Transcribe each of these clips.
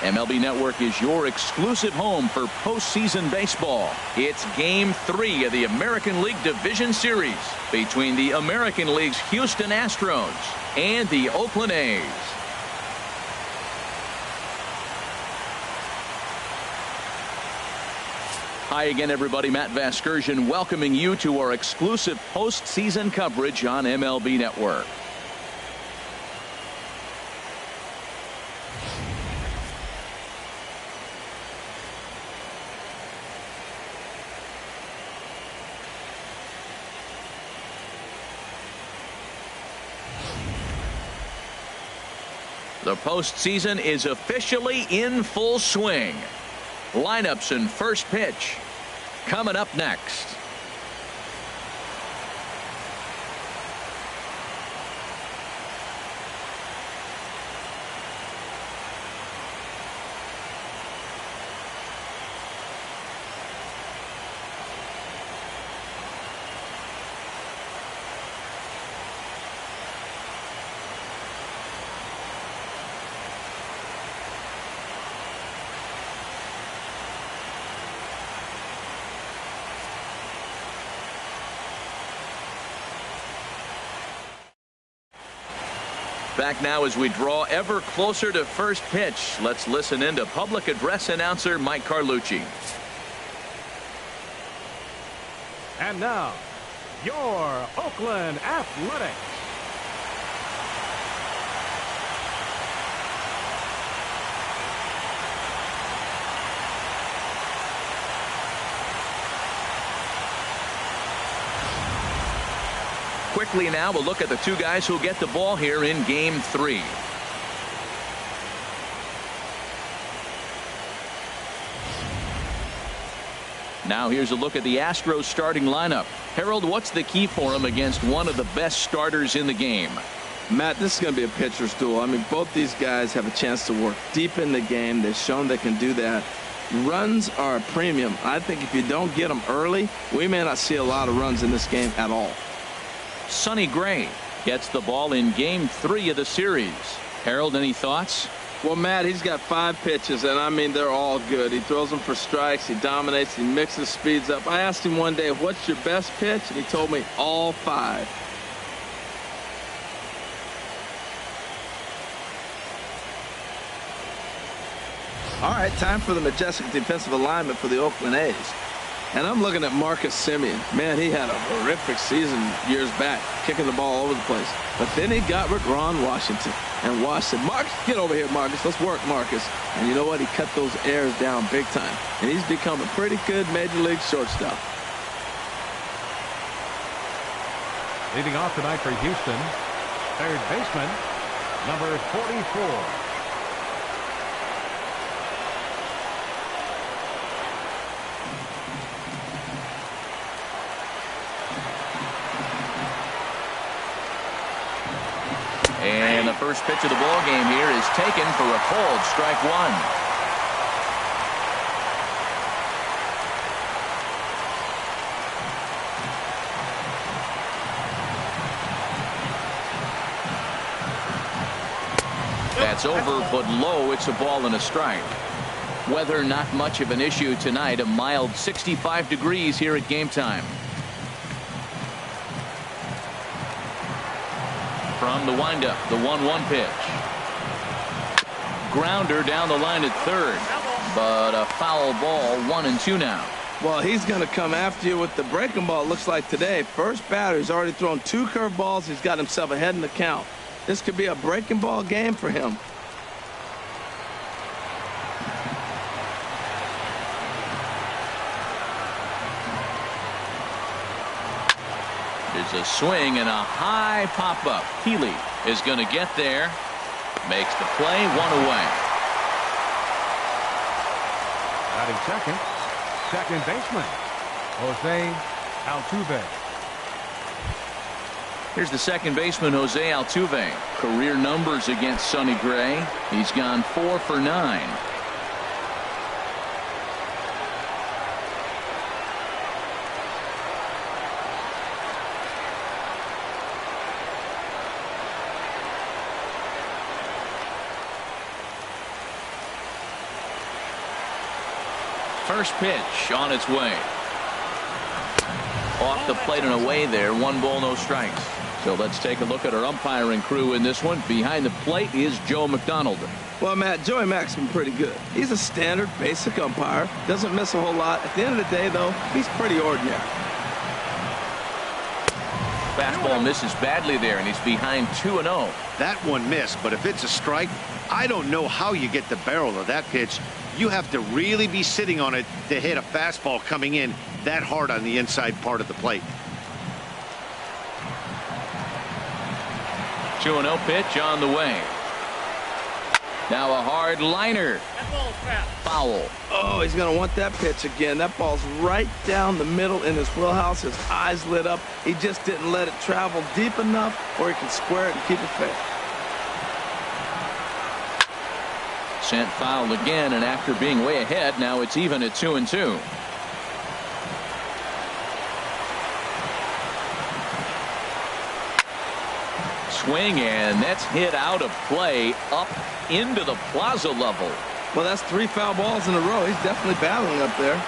MLB Network is your exclusive home for postseason baseball. It's Game 3 of the American League Division Series between the American League's Houston Astros and the Oakland A's. Hi again, everybody. Matt Vasgersian welcoming you to our exclusive postseason coverage on MLB Network. The postseason is officially in full swing. Lineups and first pitch coming up next. Back now as we draw ever closer to first pitch. Let's listen in to public address announcer Mike Carlucci. And now, your Oakland Athletics. Quickly now, we'll look at the two guys who'll get the ball here in Game 3. Now here's a look at the Astros starting lineup. Harold, what's the key for him against one of the best starters in the game? Matt, this is going to be a pitcher's duel. I mean, both these guys have a chance to work deep in the game. They've shown they can do that. Runs are a premium. I think if you don't get them early, we may not see a lot of runs in this game at all. Sonny Gray gets the ball in Game 3 of the series. Harold, any thoughts? Well, Matt, he's got 5 pitches, and I mean, they're all good. He throws them for strikes. He dominates. He mixes speeds up. I asked him one day, what's your best pitch? And he told me all 5. All right, time for the majestic defensive alignment for the Oakland A's. And I'm looking at Marcus Semien. Man, he had a horrific season years back, kicking the ball all over the place. But then he got with Ron Washington. And Wash said, Marcus, get over here, Marcus. Let's work, Marcus. And you know what? He cut those errors down big time. And he's become a pretty good major league shortstop. Leading off tonight for Houston, third baseman, number 44. And the first pitch of the ball game here is taken for a called strike one. That's over, but low. It's a ball and a strike. Weather not much of an issue tonight. A mild 65 degrees here at game time. From the windup, the 1-1 pitch. Grounder down the line at third, but a foul ball, 1-2 now. Well, he's going to come after you with the breaking ball, it looks like today. First batter, he's already thrown 2 curveballs. He's got himself ahead in the count. This could be a breaking ball game for him. There's a swing and a high pop-up. Healy is going to get there. Makes the play, 1 away. Batting second, second baseman, Jose Altuve. Here's the second baseman, Jose Altuve. Career numbers against Sonny Gray. He's gone 4 for 9. First pitch on its way. Off the plate and away there. 1 ball, no strikes. So let's take a look at our umpiring crew in this one. Behind the plate is Joe McDonald. Well, Matt, Joey Mack's been pretty good. He's a standard, basic umpire. Doesn't miss a whole lot. At the end of the day, though, he's pretty ordinary. Fastball misses badly there, and he's behind 2-0. That one missed, but if it's a strike, I don't know how you get the barrel of that pitch. You have to really be sitting on it to hit a fastball coming in that hard on the inside part of the plate. 2-0 pitch on the way. Now a hard liner. Foul. Oh, he's going to want that pitch again. That ball's right down the middle in his wheelhouse. His eyes lit up. He just didn't let it travel deep enough where he can square it and keep it fair. Sent foul again, and after being way ahead, now it's even at 2-2. Swing, and that's hit out of play up into the plaza level. Well, that's 3 foul balls in a row. He's definitely battling up there.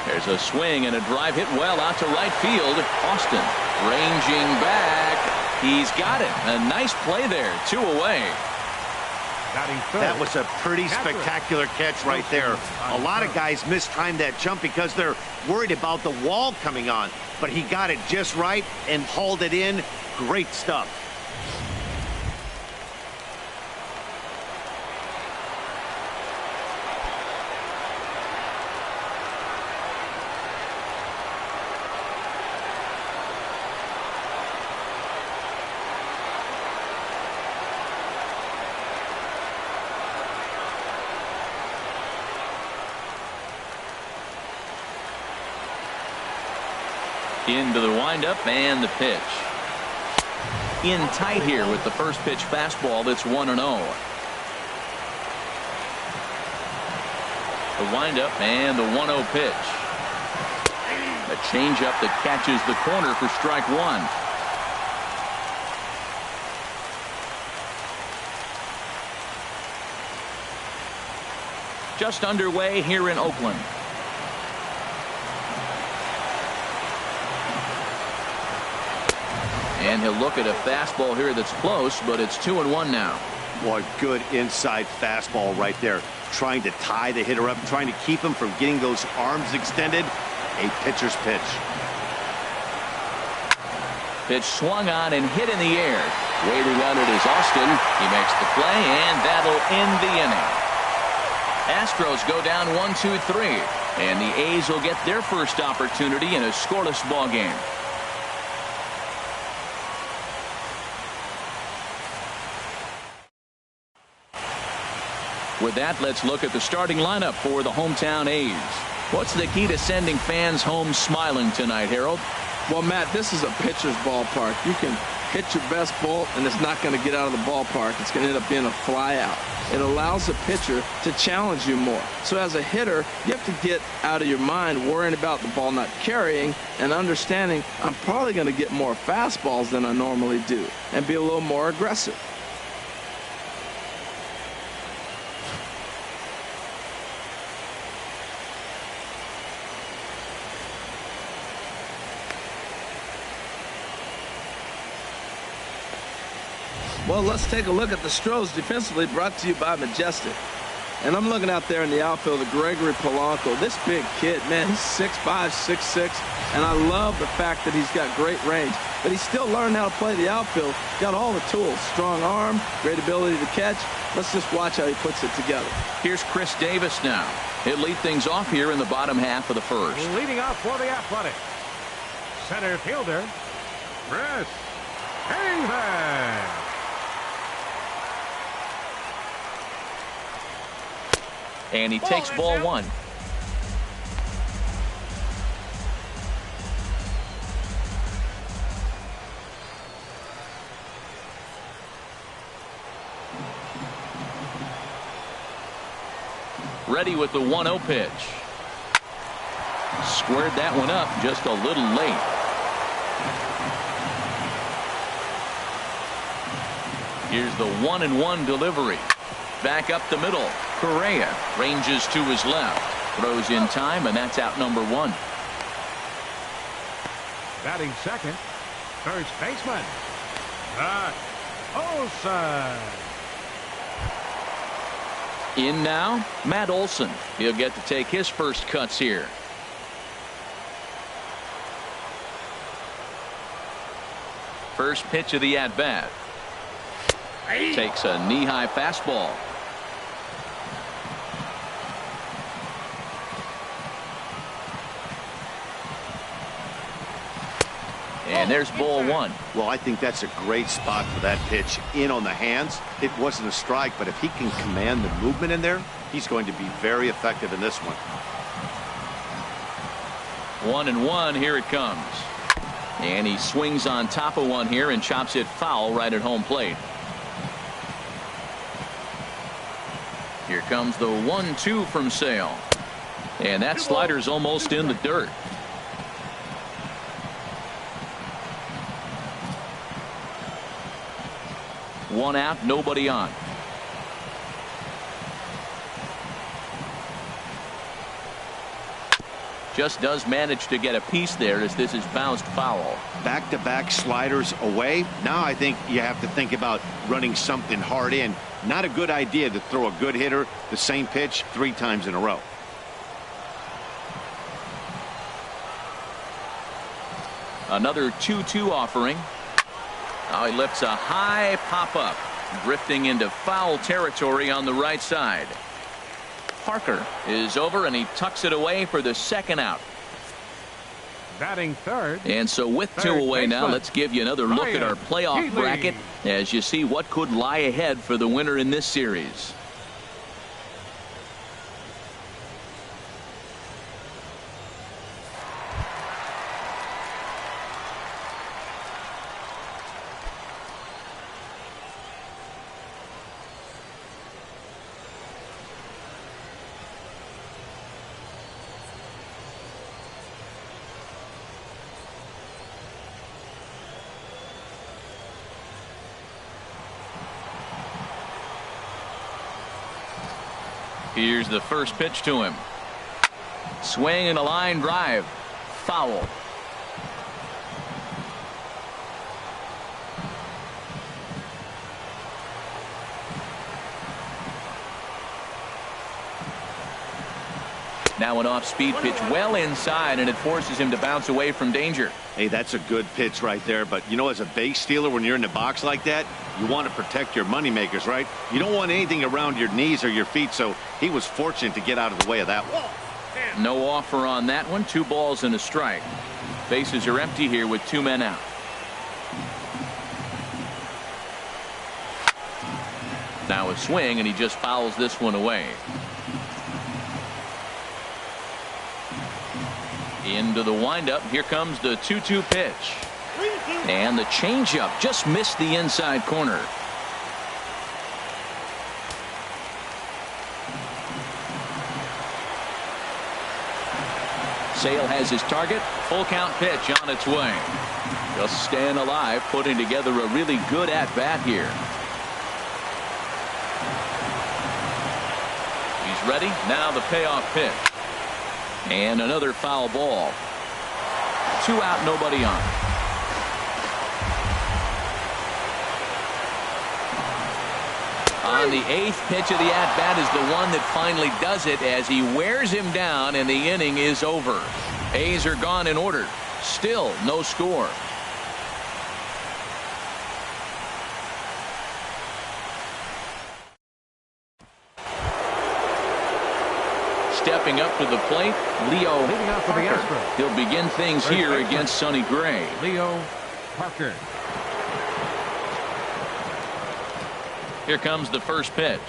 There's a swing and a drive hit well out to right field. Austin ranging back. He's got it. A nice play there. 2 away. That was a pretty spectacular catch right there. A lot of guys mistime that jump because they're worried about the wall coming on. But he got it just right and hauled it in. Great stuff. Into the windup and the pitch. In tight here with the first pitch fastball. That's 1-0. The windup and the 1-0 pitch. A changeup that catches the corner for strike 1. Just underway here in Oakland. And he'll look at a fastball here that's close, but it's 2-1 now. What good inside fastball right there. Trying to tie the hitter up, trying to keep him from getting those arms extended. A pitcher's pitch. Pitch swung on and hit in the air. Waiting on it is Austin. He makes the play, and that'll end the inning. Astros go down 1-2-3, and the A's will get their first opportunity in a scoreless ball game. With that, let's look at the starting lineup for the hometown A's. What's the key to sending fans home smiling tonight, Harold? Well, Matt, this is a pitcher's ballpark. You can hit your best ball, and it's not going to get out of the ballpark. It's going to end up being a fly out. It allows the pitcher to challenge you more. So as a hitter, you have to get out of your mind worrying about the ball not carrying and understanding I'm probably going to get more fastballs than I normally do and be a little more aggressive. Well, let's take a look at the Stros defensively, brought to you by Majestic. And I'm looking out there in the outfield of Gregory Polanco. This big kid, man, he's 6'5", 6'6", and I love the fact that he's got great range. But he's still learning how to play the outfield. Got all the tools, strong arm, great ability to catch. Let's just watch how he puts it together. Here's Chris Davis now. He'll lead things off here in the bottom half of the first. Leading off for the Athletics, center fielder, Chris Davis. And he takes ball 1. Ready with the 1-0 pitch. Squared that one up just a little late. Here's the 1-1 delivery. Back up the middle. Correa ranges to his left. Throws in time, and that's out number 1. Batting second, first baseman, Olsen. In now, Matt Olson. He'll get to take his first cuts here. First pitch of the at-bat. Takes a knee-high fastball. And there's ball 1. Well, I think that's a great spot for that pitch. In on the hands. It wasn't a strike, but if he can command the movement in there, he's going to be very effective in this one. 1-1. Here it comes. And he swings on top of one here and chops it foul right at home plate. Here comes the 1-2 from Sale. And that slider's almost in the dirt. One out, nobody on. Just does manage to get a piece there as this is bounced foul. Back-to-back sliders away. Now I think you have to think about running something hard in. Not a good idea to throw a good hitter the same pitch 3 times in a row. Another 2-2 offering. Now he lifts a high pop-up, drifting into foul territory on the right side. Parker is over, and he tucks it away for the second out. Batting third. And so with 2 away now, let's give you another look at our playoff bracket as you see what could lie ahead for the winner in this series. Here's the first pitch to him. Swing and a line drive. Foul. Now an off-speed pitch well inside, and it forces him to bounce away from danger. Hey, that's a good pitch right there. But, you know, as a base stealer, when you're in the box like that, you want to protect your moneymakers, right? You don't want anything around your knees or your feet, so he was fortunate to get out of the way of that one. No offer on that one. 2 balls and a strike. Bases are empty here with 2 men out. Now a swing, and he just fouls this one away. Into the windup. Here comes the 2-2 pitch. And the changeup just missed the inside corner. Sale has his target. Full count pitch on its way. Just staying alive, putting together a really good at-bat here. He's ready. Now the payoff pitch. And another foul ball. 2 out, nobody on. On the 8th pitch of the at-bat is the one that finally does it as he wears him down, and the inning is over. A's are gone in order. Still no score. Stepping up to the plate, Leo Parker. He'll begin things here against Sonny Gray. Leo Parker. Here comes the first pitch.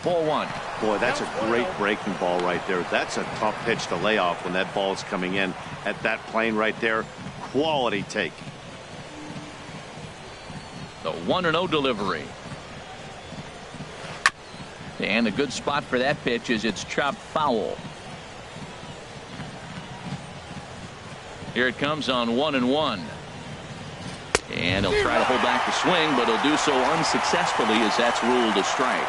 Ball 1. Boy, that's a great breaking ball right there. That's a tough pitch to lay off when that ball's coming in at that plane right there. Quality take. The 1-0 delivery. And a good spot for that pitch is it's chopped foul. Here it comes on 1-1. And he'll try to hold back the swing, but he'll do so unsuccessfully as that's ruled a strike.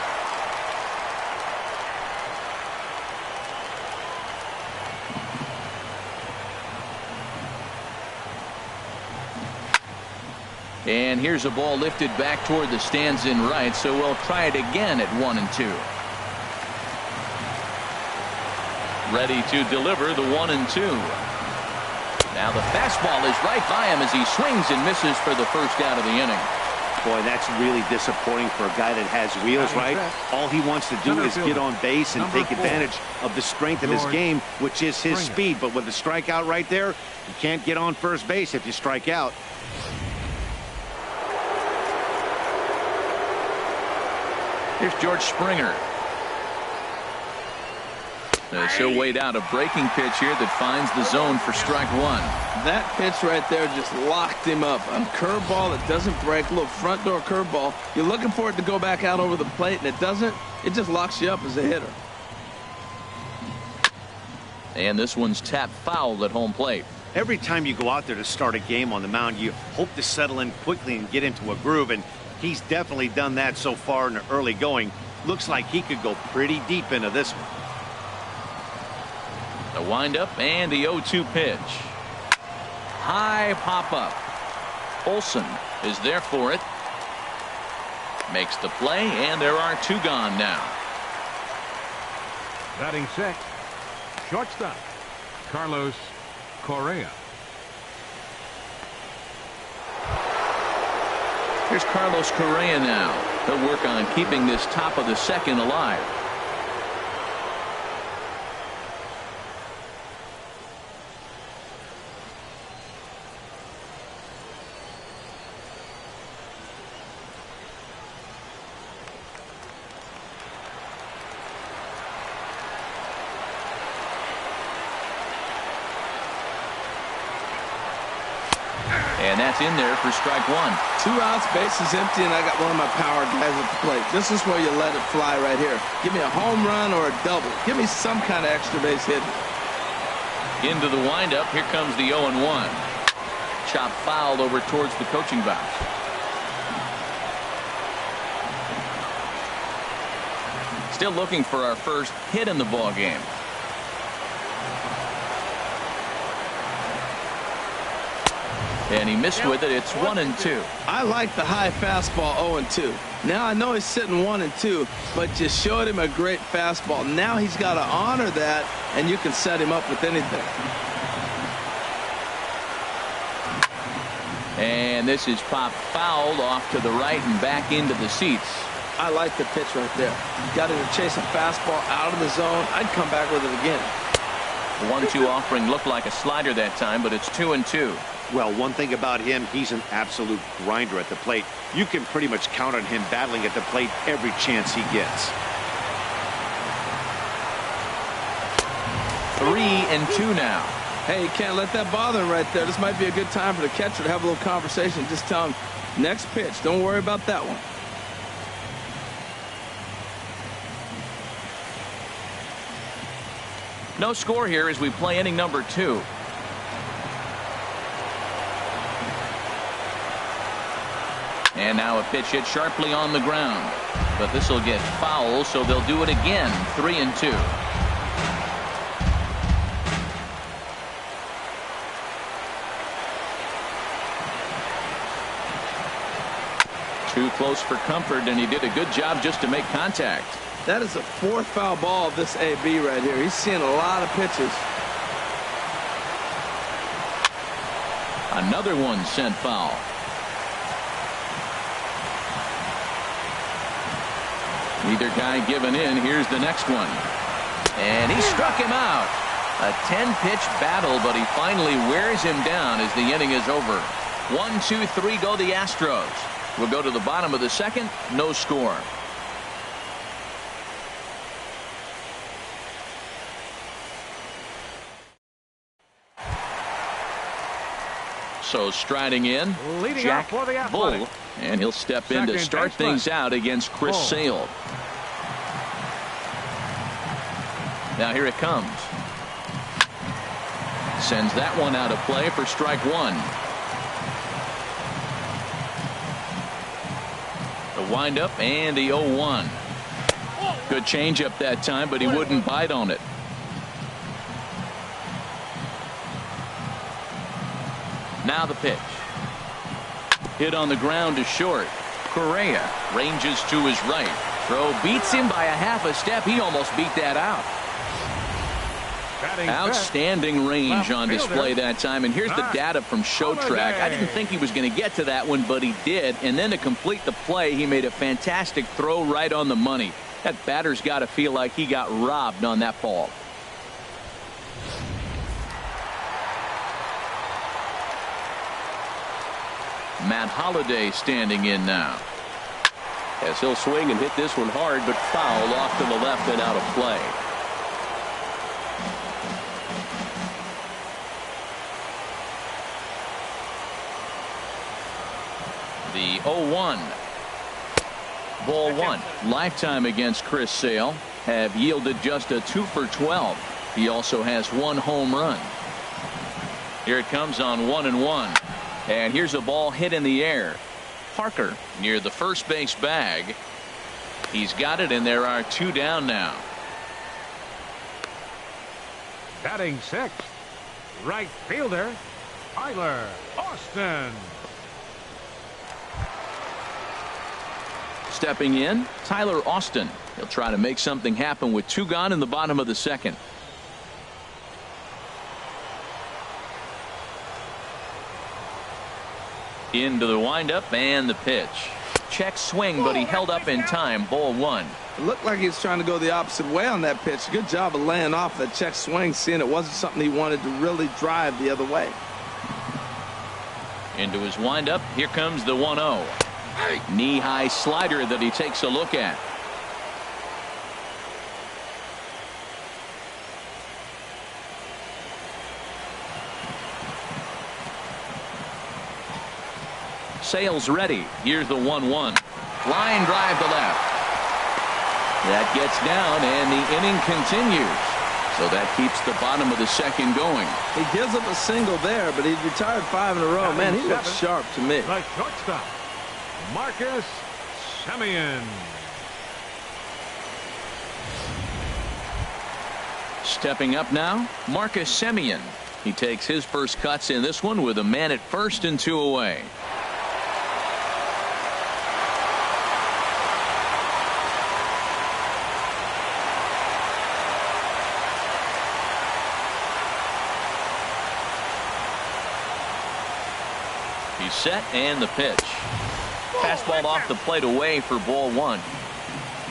And here's a ball lifted back toward the stands in right, so we'll try it again at 1-2. Ready to deliver the 1-2. Now the fastball is right by him as he swings and misses for the first out of the inning. Boy, that's really disappointing for a guy that has wheels, right? All he wants to do is get on base and take advantage of the strength of his game, which is his speed. But with the strikeout right there, you can't get on first base if you strike out. Here's George Springer. He'll wait out a breaking pitch here that finds the zone for strike one. That pitch right there just locked him up. A curveball that doesn't break, a little front door curveball. You're looking for it to go back out over the plate, and it doesn't. It just locks you up as a hitter. And this one's tapped foul at home plate. Every time you go out there to start a game on the mound, you hope to settle in quickly and get into a groove, and he's definitely done that so far in the early going. Looks like he could go pretty deep into this one. The windup and the 0-2 pitch. High pop-up. Olsen is there for it. Makes the play, and there are two gone now. Batting sixth, shortstop, Carlos Correa. Here's Carlos Correa now. He'll work on keeping this top of the second alive. And that's in there for strike one. 2 outs, bases empty, and I got one of my power guys at the plate. This is where you let it fly right here. Give me a home run or a double. Give me some kind of extra base hit. Into the windup. Here comes the 0-1. Chop fouled over towards the coaching box. Still looking for our first hit in the ball game. And he missed with it. It's 1-2. I like the high fastball 0-2. Now I know he's sitting 1-2, but you showed him a great fastball. Now he's got to honor that, and you can set him up with anything. And this is popped fouled off to the right and back into the seats. I like the pitch right there. Got him to chase a fastball out of the zone. I'd come back with it again. The 1-2 offering looked like a slider that time, but it's 2-2. Well, one thing about him, he's an absolute grinder at the plate. You can pretty much count on him battling at the plate every chance he gets. 3-2 now. Hey, you can't let that bother him right there. This might be a good time for the catcher to have a little conversation. Just tell him, next pitch. Don't worry about that one. No score here as we play inning number 2. And now a pitch hit sharply on the ground. But this will get foul, so they'll do it again. 3-2. Too close for comfort, and he did a good job just to make contact. That is the 4th foul ball of this AB right here. He's seeing a lot of pitches. Another one sent foul. Neither guy giving in. Here's the next one. And he struck him out. A 10-pitch battle, but he finally wears him down as the inning is over. 1, 2, 3 go the Astros. We'll go to the bottom of the second. No score. So striding in, Leading Jack off for the Bull, Athletic. and he'll step in to Second start baseman. things out against Chris Bull. Sale. Now here it comes. Sends that one out of play for strike one. The windup and the 0-1. Good changeup that time, but he wouldn't bite on it. Now the pitch. Hit on the ground to short. Correa ranges to his right. Throw beats him by a half a step. He almost beat that out. Outstanding range on display that time. And here's the data from ShowTrack. I didn't think he was going to get to that one, but he did. And then to complete the play, he made a fantastic throw right on the money. That batter's got to feel like he got robbed on that ball. Matt Holliday standing in now. As he'll swing and hit this one hard, but foul off to the left and out of play. The 0-1. Ball one. Lifetime against Chris Sale have yielded just a 2 for 12. He also has 1 home run. Here it comes on 1-1. And here's a ball hit in the air. Parker near the first base bag. He's got it, and there are 2 down now. Batting 6th, right fielder, Tyler Austin. Stepping in, Tyler Austin. He'll try to make something happen with 2 gone in the bottom of the 2nd. Into the windup and the pitch. Check swing, but he held up in time. Ball 1. It looked like he was trying to go the opposite way on that pitch. Good job of laying off that check swing, seeing it wasn't something he wanted to really drive the other way. Into his windup. Here comes the 1-0. Knee-high slider that he takes a look at. Sale's ready. Here's the 1-1. Line drive to left. That gets down, and the inning continues. So that keeps the bottom of the 2nd going. He gives up a single there, but he's retired 5 in a row. Man, he looks sharp to me. The shortstop, Marcus Semien. Stepping up now, Marcus Semien. He takes his first cuts in this one with a man at first and 2 away. He's set, and the pitch. Fastball off the plate away for ball 1.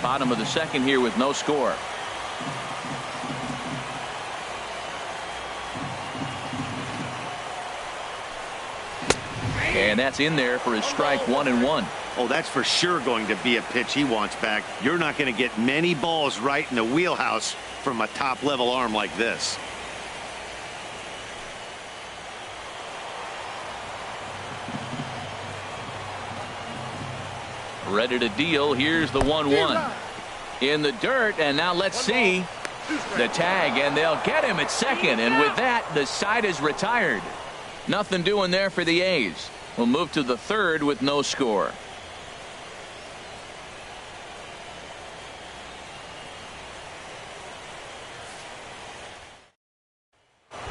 Bottom of the 2nd here with no score. And that's in there for his strike 1-1. Oh, that's for sure going to be a pitch he wants back. You're not going to get many balls right in the wheelhouse from a top-level arm like this. Ready to deal. Here's the 1-1 in the dirt, and now let's see the tag, and they'll get him at 2nd, and with that the side is retired. Nothing doing there for the A's. We'll move to the 3rd with no score.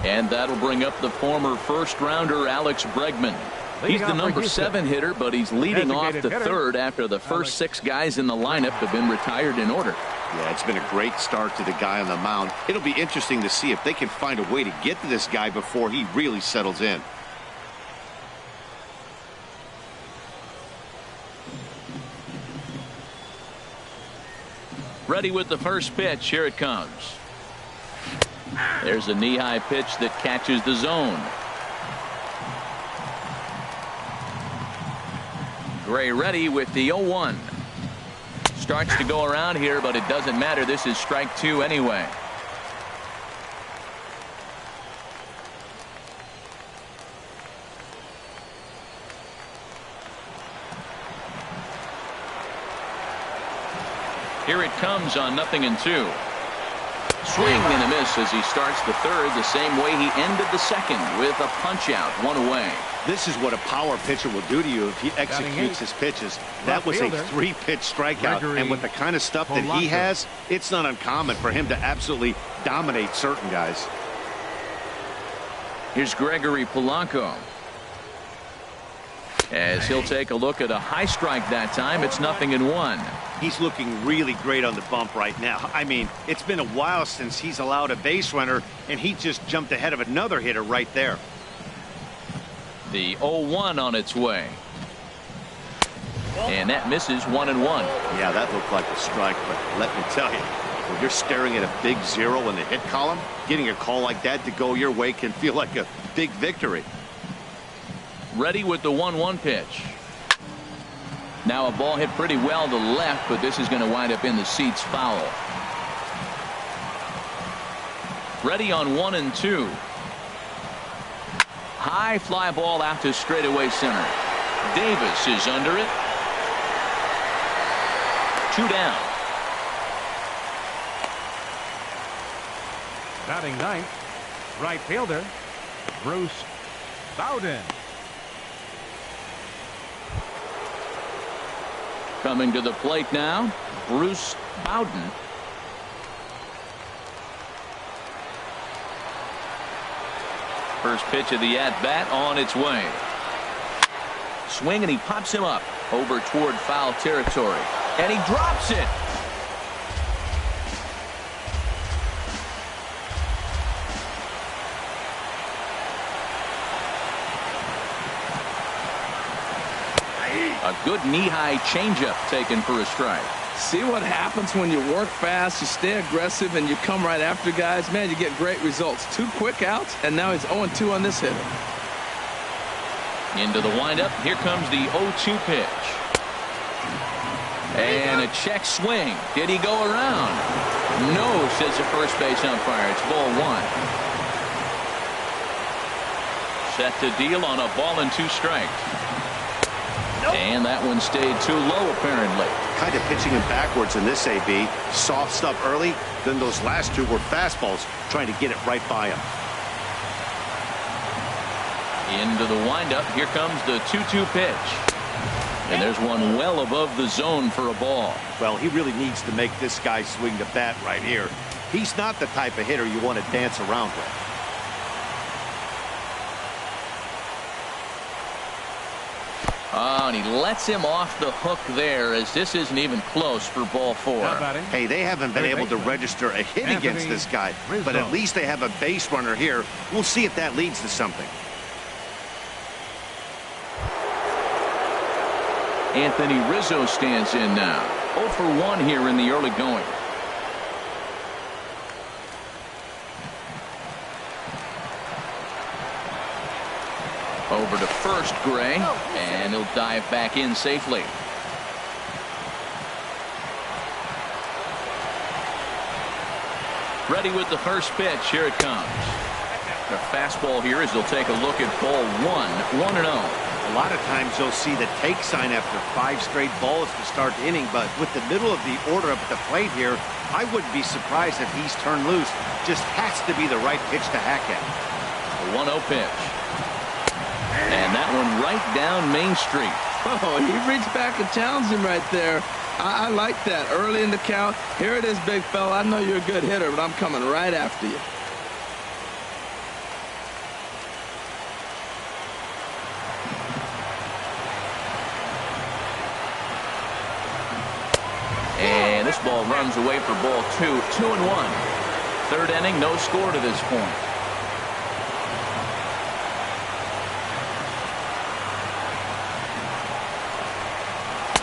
And that'll bring up the former first-rounder Alex Bregman. He's the number 7 hitter, but he's leading off the 3rd after the first 6 guys in the lineup have been retired in order. Yeah, it's been a great start to the guy on the mound. It'll be interesting to see if they can find a way to get to this guy before he really settles in. Ready with the first pitch. Here it comes. There's a knee-high pitch that catches the zone. Gray ready with the 0-1. Starts to go around here, but it doesn't matter. This is strike 2 anyway. Here it comes on 0-2. Swing and a miss as he starts the 3rd the same way he ended the 2nd with a punch out, 1 away. This is what a power pitcher will do to you if he executes his pitches. That was a 3-pitch strikeout, and with the kind of stuff that he has, it's not uncommon for him to absolutely dominate certain guys. Here's Gregory Polanco. As he'll take a look at a high strike that time. It's 0-1. He's looking really great on the bump right now. I mean, it's been a while since he's allowed a base runner, and he just jumped ahead of another hitter right there. The 0-1 on its way. And that misses 1-1. Yeah, that looked like a strike, but let me tell you, when you're staring at a big 0 in the hit column, getting a call like that to go your way can feel like a big victory. Ready with the 1-1 pitch. Now a ball hit pretty well to left, but this is going to wind up in the seats foul. Ready on 1-2. High fly ball out to straightaway center. Davis is under it. 2 down. Batting ninth, right fielder, Bruce Bowden. Coming to the plate now, Bruce Bowden. First pitch of the at-bat on its way. Swing, and he pops him up over toward foul territory. And he drops it. A good knee-high changeup taken for a strike. See what happens when you work fast, you stay aggressive, and you come right after guys? Man, you get great results. 2 quick outs, and now he's 0-2 on this hitter. Into the windup. Here comes the 0-2 pitch. And a check swing. Did he go around? No, says the first base umpire. It's ball 1. Set to deal on a ball and 2 strikes. And that one stayed too low, apparently. Kind of pitching him backwards in this AB. Soft stuff early, then those last 2 were fastballs, trying to get it right by him. Into the windup. Here comes the 2-2 pitch. And there's one well above the zone for a ball. Well, he really needs to make this guy swing the bat right here. He's not the type of hitter you want to dance around with. Oh, and he lets him off the hook there, as this isn't even close for ball 4. Hey, they haven't been able to register a hit against this guy, but at least they have a base runner here. We'll see if that leads to something. Anthony Rizzo stands in now. 0 for 1 here in the early going. Over to first, Gray, and he'll dive back in safely. Ready with the first pitch. Here it comes. The fastball here as they'll take a look at ball 1, 1-0. A lot of times you'll see the take sign after 5 straight balls to start the inning, but with the middle of the order up at the plate here, I wouldn't be surprised if he's turned loose. Just has to be the right pitch to hack at. The 1-0 pitch. And that one right down Main Street. Oh, he reached back and challenged him right there. I like that. Early in the count. Here it is, big fella. I know you're a good hitter, but I'm coming right after you. And this ball runs away for ball 2. 2-1. Third inning, no score to this point.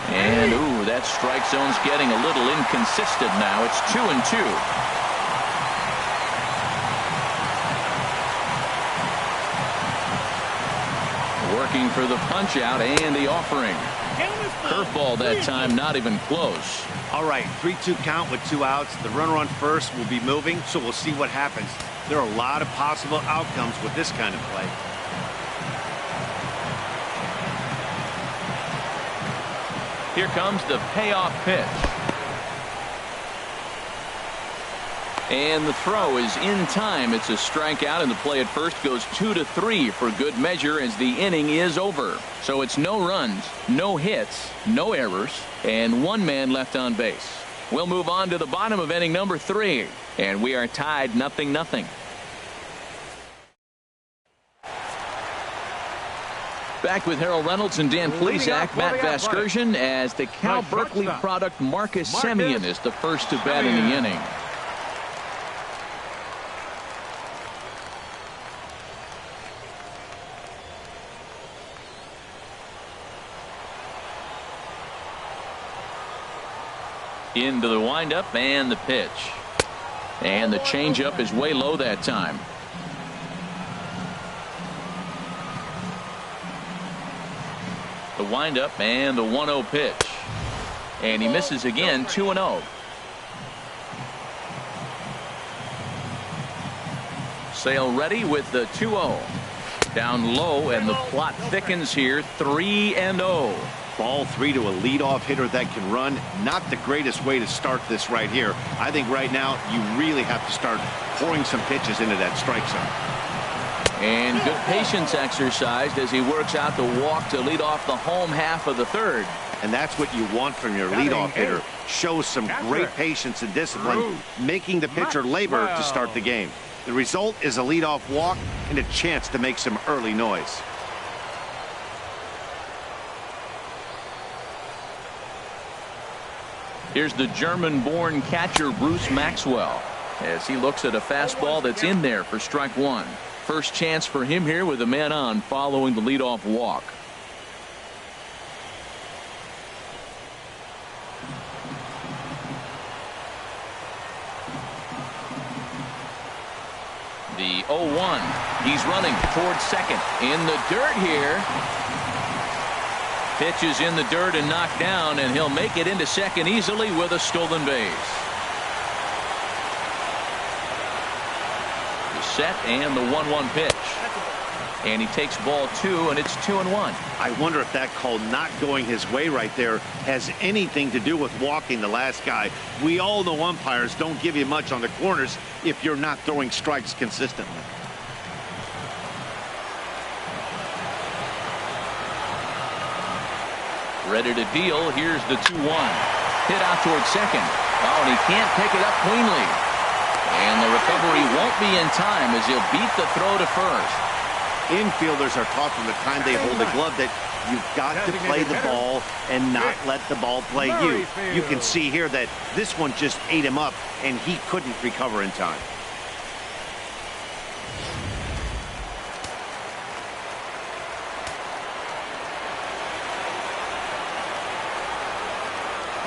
And, ooh, that strike zone's getting a little inconsistent now. It's 2-2. Working for the punch out and the offering. Curveball that time, not even close. All right, 3-2 count with 2 outs. The runner on first will be moving, so we'll see what happens. There are a lot of possible outcomes with this kind of play. Here comes the payoff pitch. And the throw is in time. It's a strikeout, and the play at first goes 2-3 for good measure as the inning is over. So it's no runs, no hits, no errors, and 1 man left on base. We'll move on to the bottom of inning number 3, and we are tied 0-0. Back with Harold Reynolds and Dan Plesac, Matt Vasgersian, as the Cal Berkeley product Marcus Semien is the first to bat in the inning. Into the windup and the pitch. And the changeup is way low that time. The windup and the 1-0 pitch. And he misses again, 2-0. Sale ready with the 2-0. Down low, and the plot thickens here, 3-0. Ball 3 to a leadoff hitter that can run. Not the greatest way to start this right here. I think right now you really have to start pouring some pitches into that strike zone. And good patience exercised as he works out the walk to lead off the home half of the third. And that's what you want from your leadoff hitter. Shows some great patience and discipline, making the pitcher labor to start the game. The result is a leadoff walk and a chance to make some early noise. Here's the German-born catcher Bruce Maxwell as he looks at a fastball that's in there for strike one. First chance for him here with a man on following the leadoff walk. The 0-1. He's running towards second. In the dirt here. Pitch is in the dirt and knocked down, and he'll make it into second easily with a stolen base. The set and the 1-1 pitch. And he takes ball 2, and it's 2-1. I wonder if that call not going his way right there has anything to do with walking the last guy. We all know umpires don't give you much on the corners if you're not throwing strikes consistently. Ready to deal. Here's the 2-1. Hit out towards second. Oh, and he can't pick it up cleanly. And the recovery won't be in time as he'll beat the throw to first. Infielders are taught from the time they hold the glove that you've got to play the ball and not let the ball play you. You can see here that this one just ate him up, and he couldn't recover in time.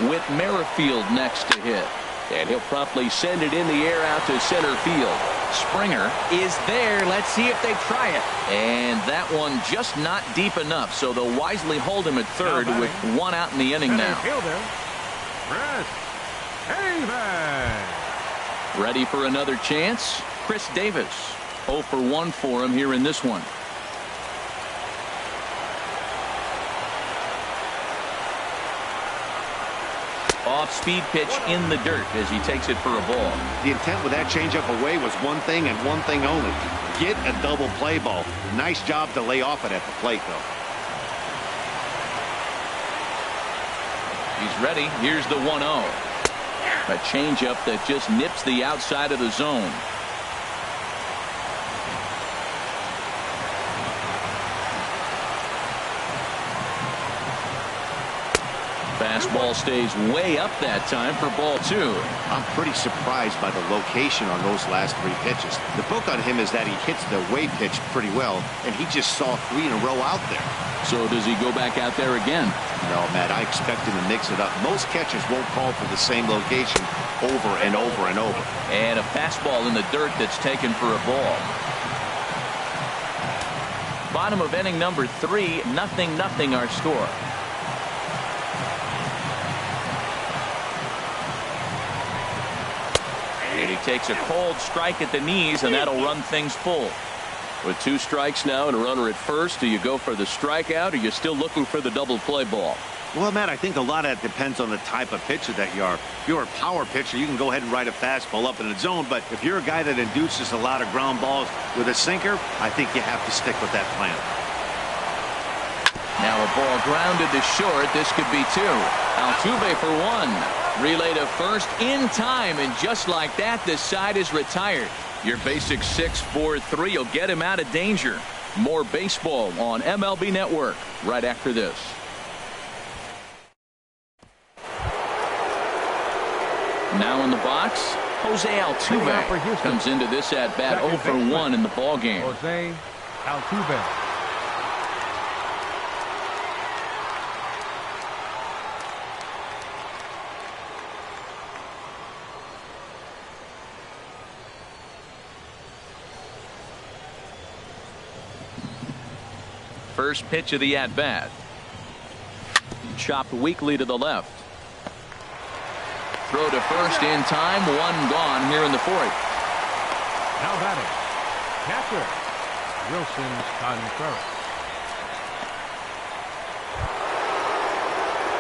With Merrifield next to hit. And he'll promptly send it in the air out to center field. Springer is there. Let's see if they try it. And that one just not deep enough, so they'll wisely hold him at third with one out in the inning now. Ready for another chance? Chris Davis. 0 for 1 for him here in this one. Off-speed pitch in the dirt as he takes it for a ball. The intent with that changeup away was one thing and one thing only. Get a double play ball. Nice job to lay off it at the plate, though. He's ready. Here's the 1-0. A changeup that just nips the outside of the zone. Fastball stays way up that time for ball 2. I'm pretty surprised by the location on those last 3 pitches. The book on him is that he hits the away pitch pretty well, and he just saw 3 in a row out there. So does he go back out there again? No, Matt, I expect him to mix it up. Most catchers won't call for the same location over and over and over. And a fastball in the dirt that's taken for a ball. Bottom of inning number 3, 0-0 our score. And he takes a cold strike at the knees, and that'll run things full. With 2 strikes now and a runner at first, do you go for the strikeout, or are you still looking for the double play ball? Well, Matt, I think a lot of that depends on the type of pitcher that you are. If you're a power pitcher, you can go ahead and ride a fastball up in the zone. But if you're a guy that induces a lot of ground balls with a sinker, I think you have to stick with that plan. Now a ball grounded to short. This could be 2. Altuve for 1. Relay to first in time, and just like that, the side is retired. Your basic 6-4-3 will get him out of danger. More baseball on MLB Network right after this. Now in the box, Jose Altuve comes into this at bat 0 for 1 in the ball game. Jose Altuve. First pitch of the at-bat. Chopped weakly to the left. Throw to first in time. One gone here in the fourth. Now batting, catcher Wilson Contreras.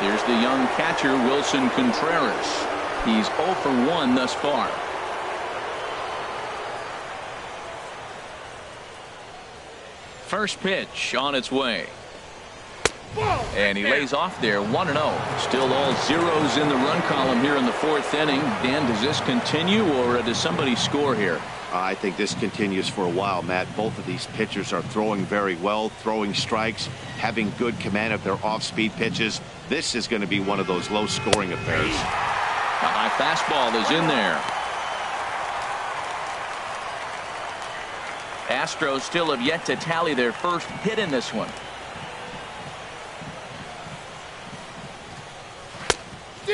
Here's the young catcher Wilson Contreras. He's 0 for 1 thus far. First pitch on its way. And he lays off there 1-0. Still all zeros in the run column here in the fourth inning. Dan, does this continue or does somebody score here? I think this continues for a while, Matt. Both of these pitchers are throwing very well, throwing strikes, having good command of their off-speed pitches. This is going to be one of those low-scoring affairs. A high fastball is in there. Astros still have yet to tally their first hit in this one.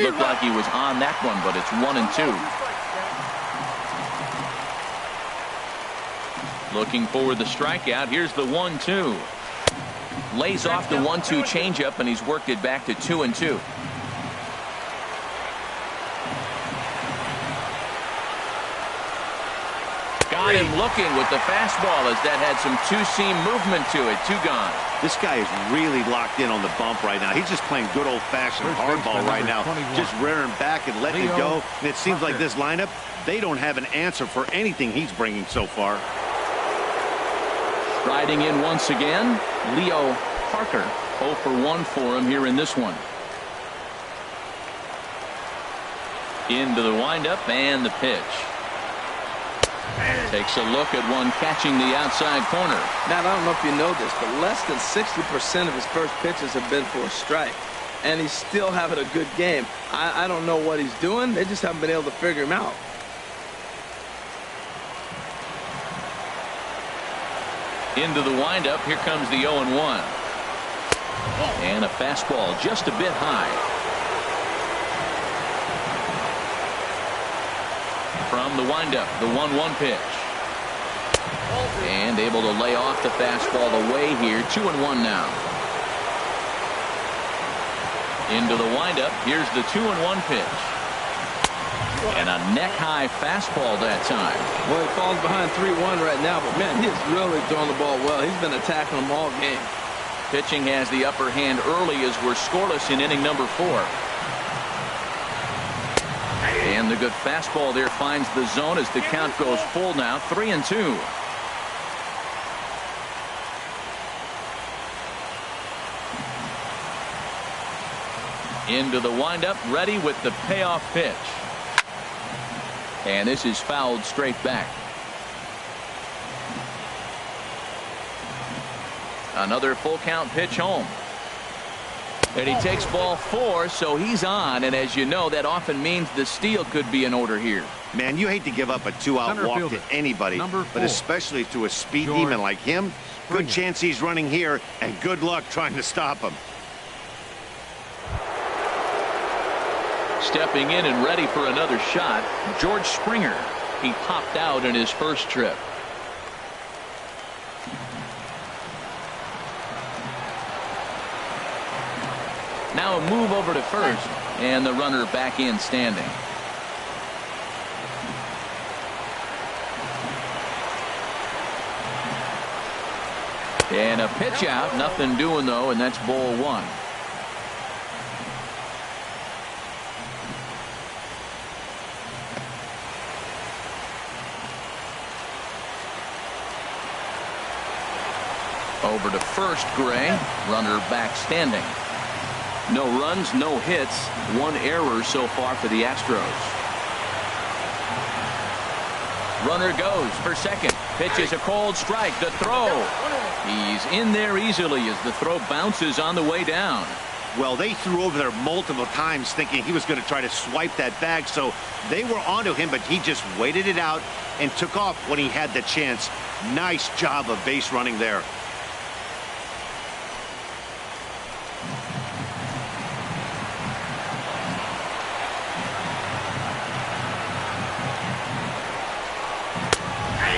Looked like he was on that one, but it's 1-2. Looking for the strikeout. Here's the 1-2. Lays off the 1-2 changeup, and he's worked it back to 2-2. Got him looking with the fastball as that had some two-seam movement to it. 2 gone. This guy is really locked in on the bump right now. He's just playing good old-fashioned hardball right now. 21. Just rearing back and letting it go. And it seems like this lineup, they don't have an answer for anything he's bringing so far. Striding in once again, Leo Parker. 0 for 1 for him here in this one. Into the windup and the pitch. Takes a look at one catching the outside corner. Now, I don't know if you know this, but less than 60% of his first pitches have been for a strike. And he's still having a good game. I don't know what he's doing. They just haven't been able to figure him out. Into the windup. Here comes the 0-1. And a fastball just a bit high. From the windup, the 1-1 pitch. And able to lay off the fastball away here. 2-1 now. Into the windup. Here's the 2-1 pitch. And a neck-high fastball that time. Well, he falls behind 3-1 right now, but man, he's really throwing the ball well. He's been attacking them all game. Pitching has the upper hand early as we're scoreless in inning number 4. And the good fastball there finds the zone as the count goes full now. 3-2. Into the windup, ready with the payoff pitch. And this is fouled straight back. Another full count pitch home. And he takes ball 4, so he's on. And as you know, that often means the steal could be in order here. Man, you hate to give up a 2-out walk to anybody, but especially to a speed demon like him. Good chance he's running here, and good luck trying to stop him. Stepping in and ready for another shot, George Springer. He popped out in his first trip. Now a move over to first, and the runner back in standing. And a pitch out, nothing doing though, and that's ball 1. Over to first, Gray. Runner back standing. No runs, no hits, 1 error so far for the Astros. Runner goes for second. Pitches a cold strike. The throw. He's in there easily as the throw bounces on the way down. Well, they threw over there multiple times thinking he was going to try to swipe that bag, so they were onto him, but he just waited it out and took off when he had the chance. Nice job of base running there.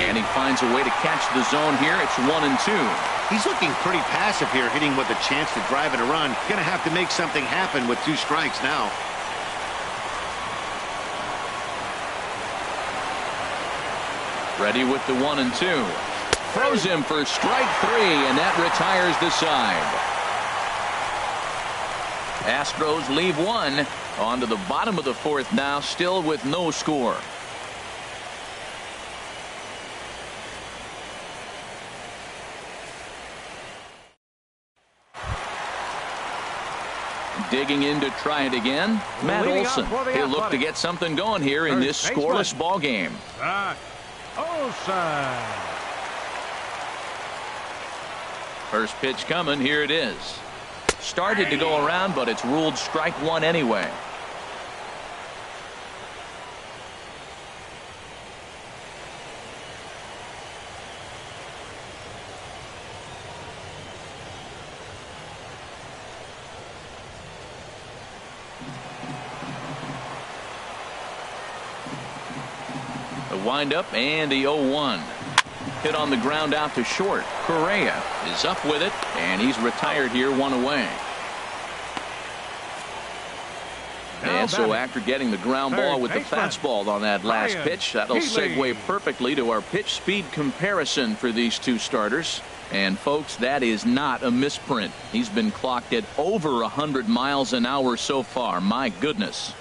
And he finds a way to catch the zone here. It's 1-2. He's looking pretty passive here, hitting with a chance to drive it a run. Going to have to make something happen with 2 strikes now. Ready with the 1-2. Throws him for strike 3, and that retires the side. Astros leave 1. On to the bottom of the 4th now, still with no score. Digging in to try it again, Matt Olson. He'll look to get something going here in this scoreless ball game. Olson. First pitch coming. Here it is. Started to go around, but it's ruled strike 1 anyway. Windup and the 0-1. Hit on the ground out to short. Correa is up with it, and he's retired here, 1 away. And so after getting the ground ball with the fastball on that last pitch, that'll segue perfectly to our pitch speed comparison for these 2 starters. And folks, that is not a misprint. He's been clocked at over 100 miles an hour so far. My goodness.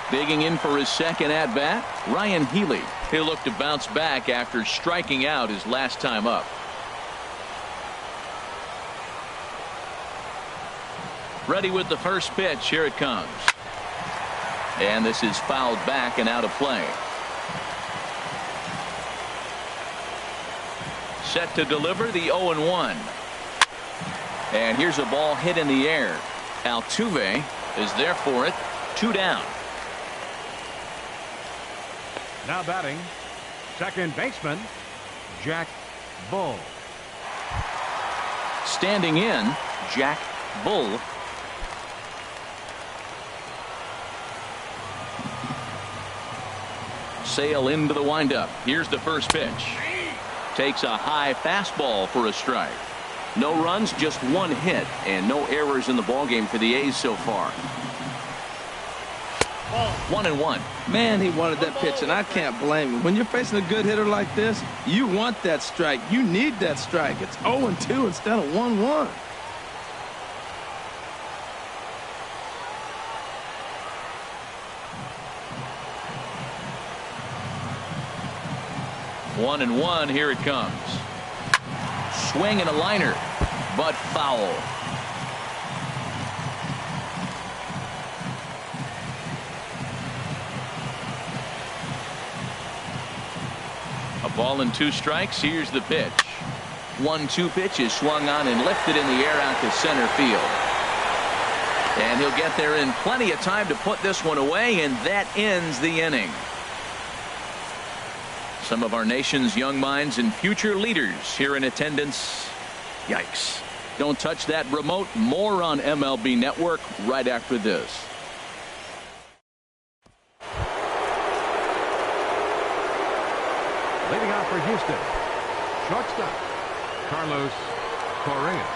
Digging in for his second at-bat, Ryan Healy. He'll look to bounce back after striking out his last time up. Ready with the first pitch. Here it comes. And this is fouled back and out of play. Set to deliver the 0-1. And here's a ball hit in the air. Altuve is there for it. 2 down. Now batting, second baseman, Jack Bull. Standing in, Jack Bull. Sail into the windup. Here's the first pitch. Takes a high fastball for a strike. No runs, just 1 hit, and no errors in the ballgame for the A's so far. 1-1. Man, he wanted that pitch, and I can't blame him. When you're facing a good hitter like this, you want that strike. You need that strike. It's 0-2 instead of 1-1. One and one. Here it comes. Swing and a liner, but foul. A ball and 2 strikes. Here's the pitch. 1-2 pitch is swung on and lifted in the air out to center field. And he'll get there in plenty of time to put this one away, and that ends the inning. Some of our nation's young minds and future leaders here in attendance. Yikes. Don't touch that remote. More on MLB Network right after this. Leading off for Houston, shortstop, Carlos Correa.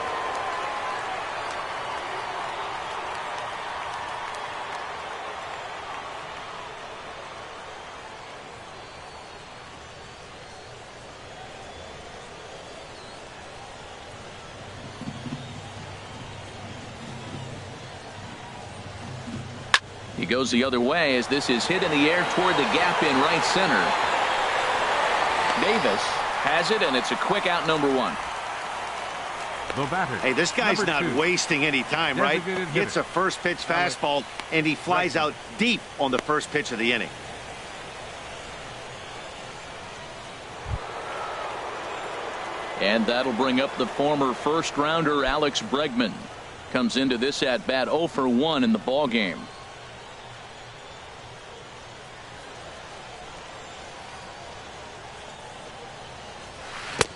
He goes the other way as this is hit in the air toward the gap in right center. Davis has it, and it's a quick out, number 1. The batter. Hey, this guy's not wasting any time, right? Gets a first pitch fastball, and he flies out deep on the first pitch of the inning. And that'll bring up the former first-rounder Alex Bregman. Comes into this at-bat 0 for 1 in the ballgame.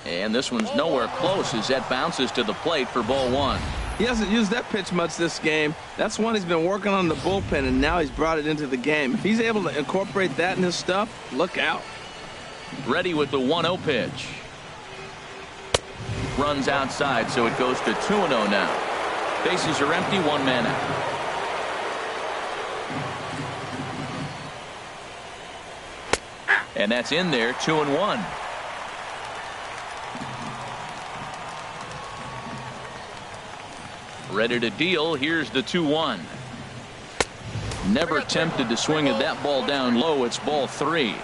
And this one's nowhere close as that bounces to the plate for ball 1. He hasn't used that pitch much this game. That's one he's been working on the bullpen, and now he's brought it into the game. If he's able to incorporate that in his stuff, look out. Ready with the 1-0 pitch. Runs outside, so it goes to 2-0 now. Bases are empty, 1 man out. And that's in there, 2-1. Ready to deal. Here's the 2-1. Never tempted to swing at that ball down low. It's ball 3.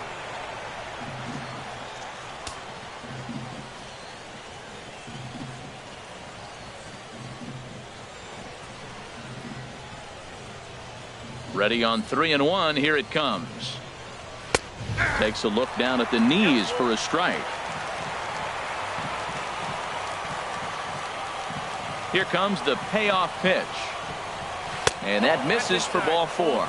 Ready on 3-1. Here it comes. Takes a look down at the knees for a strike. Here comes the payoff pitch. And that misses for ball 4.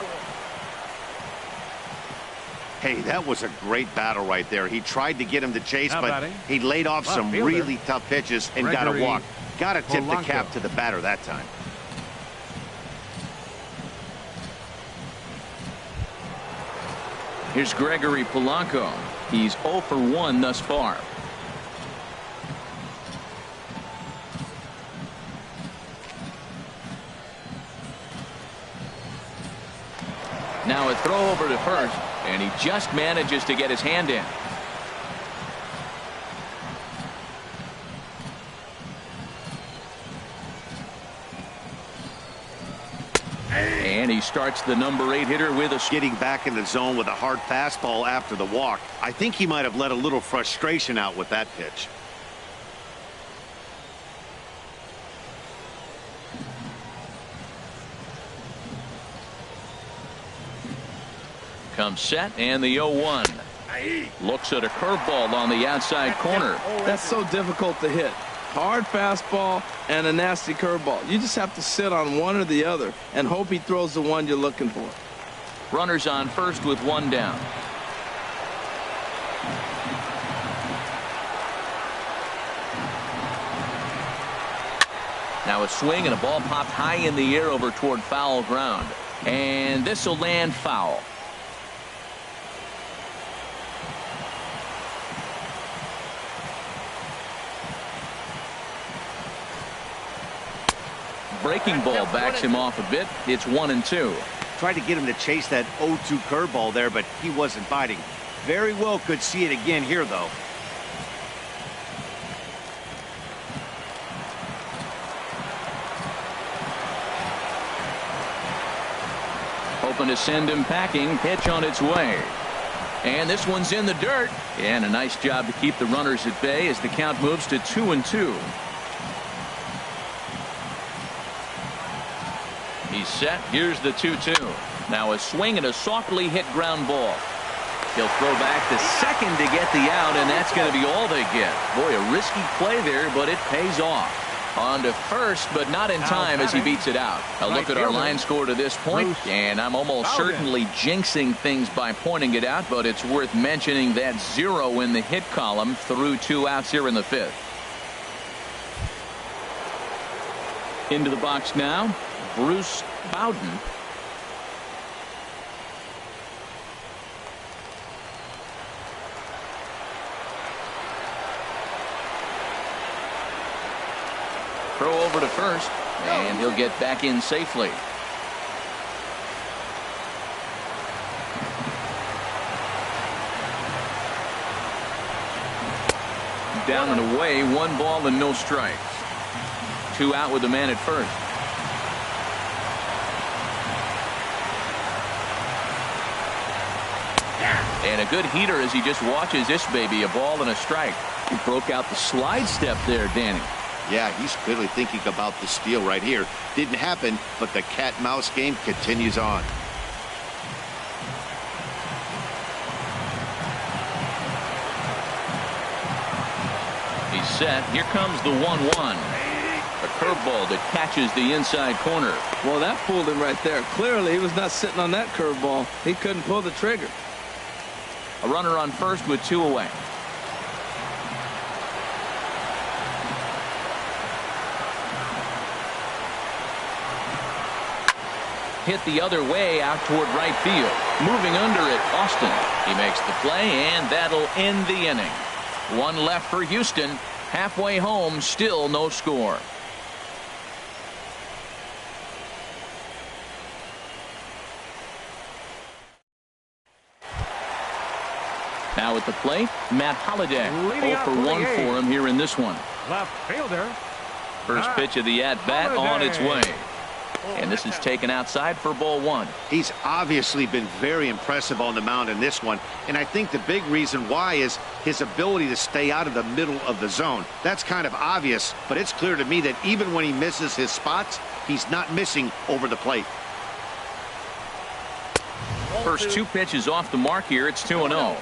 Hey, that was a great battle right there. He tried to get him to chase, but he laid off some really tough pitches and got a walk. Got to tip the cap to the batter that time. Here's Gregory Polanco. He's 0 for 1 thus far. Now a throw over to first, and he just manages to get his hand in. And he starts the number 8 hitter with a getting back in the zone with a hard fastball after the walk. I think he might have let a little frustration out with that pitch. Comes set, and the 0-1. Looks at a curveball on the outside corner. That's so difficult to hit. Hard fastball and a nasty curveball. You just have to sit on one or the other and hope he throws the one you're looking for. Runners on first with 1 down. Now a swing and a ball popped high in the air over toward foul ground. And this will land foul. Breaking ball backs him off a bit. It's 1-2. Tried to get him to chase that 0-2 curveball there, but he wasn't biting. Very well could see it again here, though. Hoping to send him packing. Pitch on its way. And this one's in the dirt. And a nice job to keep the runners at bay as the count moves to 2-2. He's set. Here's the 2-2. Now a swing and a softly hit ground ball. He'll throw back to second to get the out, and that's going to be all they get. Boy, a risky play there, but it pays off. On to first, but not in time as he beats it out. A look at our line score to this point, and I'm almost certainly jinxing things by pointing it out, but it's worth mentioning that 0 in the hit column through 2 outs here in the 5th. Into the box now, Bruce Bowden. Throw over to first, and he'll get back in safely. Down and away, 1 ball and no strikes. 2 out with the man at first. And a good heater as he just watches this baby, a ball and a strike. He broke out the slide step there, Danny. Yeah, he's clearly thinking about the steal right here. Didn't happen, but the cat-mouse game continues on. He's set. Here comes the 1-1. A curveball that catches the inside corner. Well, that fooled him right there. Clearly, he was not sitting on that curveball. He couldn't pull the trigger. A runner on first with 2 away. Hit the other way out toward right field. Moving under it, Austin. He makes the play, and that'll end the inning. 1 left for Houston. Halfway home, still no score. Now at the plate, Matt Holliday. 0 for 1 for him here in this one. Left fielder. First pitch of the at-bat on its way. And this is taken outside for ball 1. He's obviously been very impressive on the mound in this one, and I think the big reason why is his ability to stay out of the middle of the zone. That's kind of obvious, but it's clear to me that even when he misses his spots, he's not missing over the plate. First 2 pitches off the mark here. It's 2-0.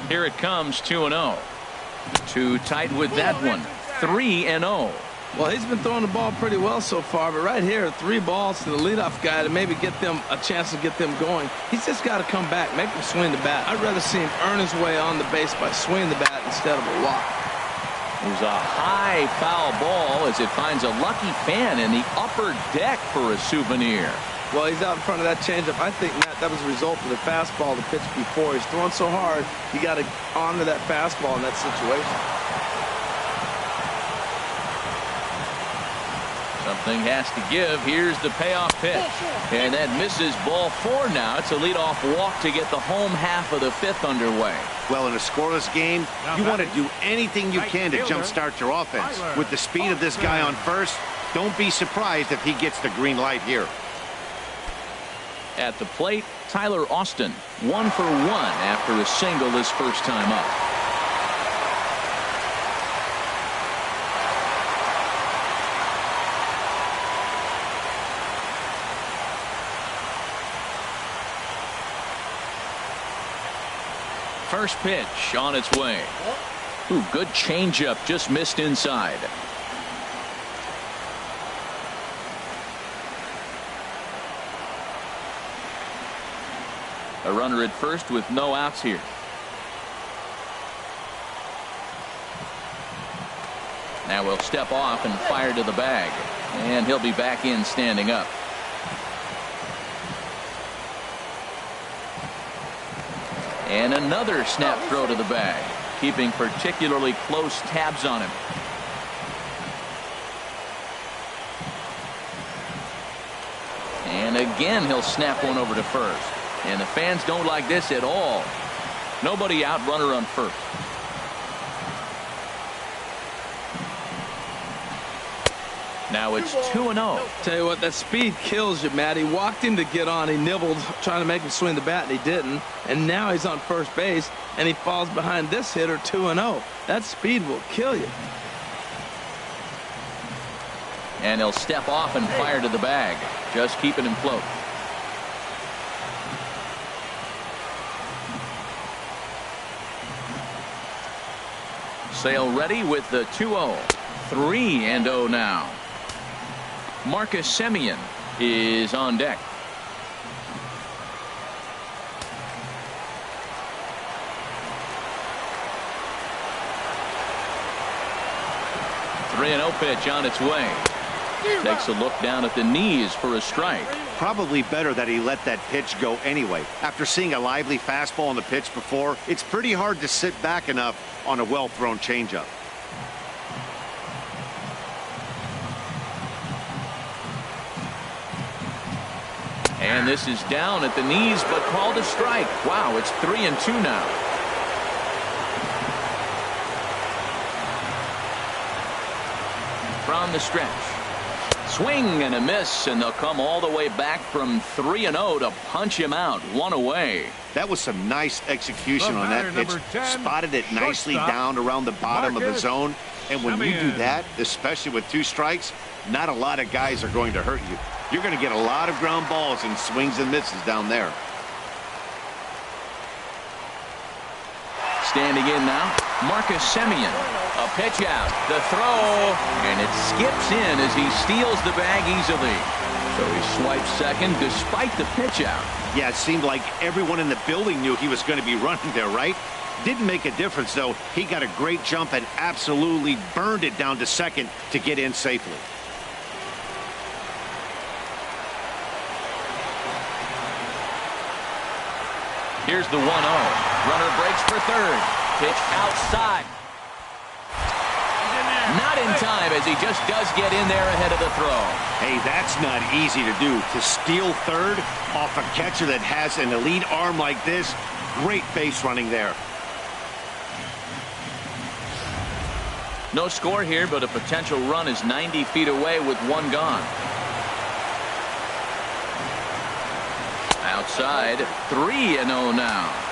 Here it comes, 2-0. Too tight with that one. 3-0. Well, he's been throwing the ball pretty well so far, but right here, 3 balls to the leadoff guy to maybe get them a chance to get them going. He's just got to come back, make him swing the bat. I'd rather see him earn his way on the base by swinging the bat instead of a walk. There's a high foul ball as it finds a lucky fan in the upper deck for a souvenir. Well, he's out in front of that changeup. I think that was a result of the fastball the pitch before. He's throwing so hard, you got to honor that fastball in that situation. Something has to give. Here's the payoff pitch. And that misses ball 4 now. It's a leadoff walk to get the home half of the 5th underway. Well, in a scoreless game, you want to do anything you can to jumpstart your offense. With the speed of this guy on first, don't be surprised if he gets the green light here. At the plate, Tyler Austin. 1 for 1 after a single his first time up. First pitch on its way. Ooh, good changeup, just missed inside. A runner at first with no outs here. Now he'll step off and fire to the bag. And he'll be back in standing up. And another snap throw to the bag, keeping particularly close tabs on him. And again, he'll snap one over to first. And the fans don't like this at all. Nobody out, runner on first. Now it's 2-0. Tell you what, that speed kills you, Matt. He walked him to get on. He nibbled, trying to make him swing the bat, and he didn't. And now he's on first base, and he falls behind this hitter 2-0. That speed will kill you. And he'll step off and fire to the bag, just keeping him close. Sale ready with the 2-0. 3-0 now. Marcus Semien is on deck. Three-0 pitch on its way. Takes a look down at the knees for a strike. Probably better that he let that pitch go anyway. After seeing a lively fastball on the pitch before, it's pretty hard to sit back enough on a well-thrown changeup. And this is down at the knees, but called a strike. Wow, it's 3-2 now. From the stretch. Swing and a miss, and they'll come all the way back from 3-0 to punch him out. 1 away. That was some nice execution on that pitch. Spotted it nicely down around the bottom of the zone. And when you do that, especially with 2 strikes, not a lot of guys are going to hurt you. You're going to get a lot of ground balls and swings and misses down there. Standing in now, Marcus Semien. A pitch out, the throw, and it skips in as he steals the bag easily. So he swipes second despite the pitch out. Yeah, it seemed like everyone in the building knew he was going to be running there, right? Didn't make a difference, though. He got a great jump and absolutely burned it down to second to get in safely. Here's the 1-0. Runner breaks for third. Pitch outside. Not in time as he just does get in there ahead of the throw. Hey, that's not easy to do. To steal third off a catcher that has an elite arm like this, great base running there. No score here, but a potential run is 90 feet away with one gone. Outside, 3-0 now.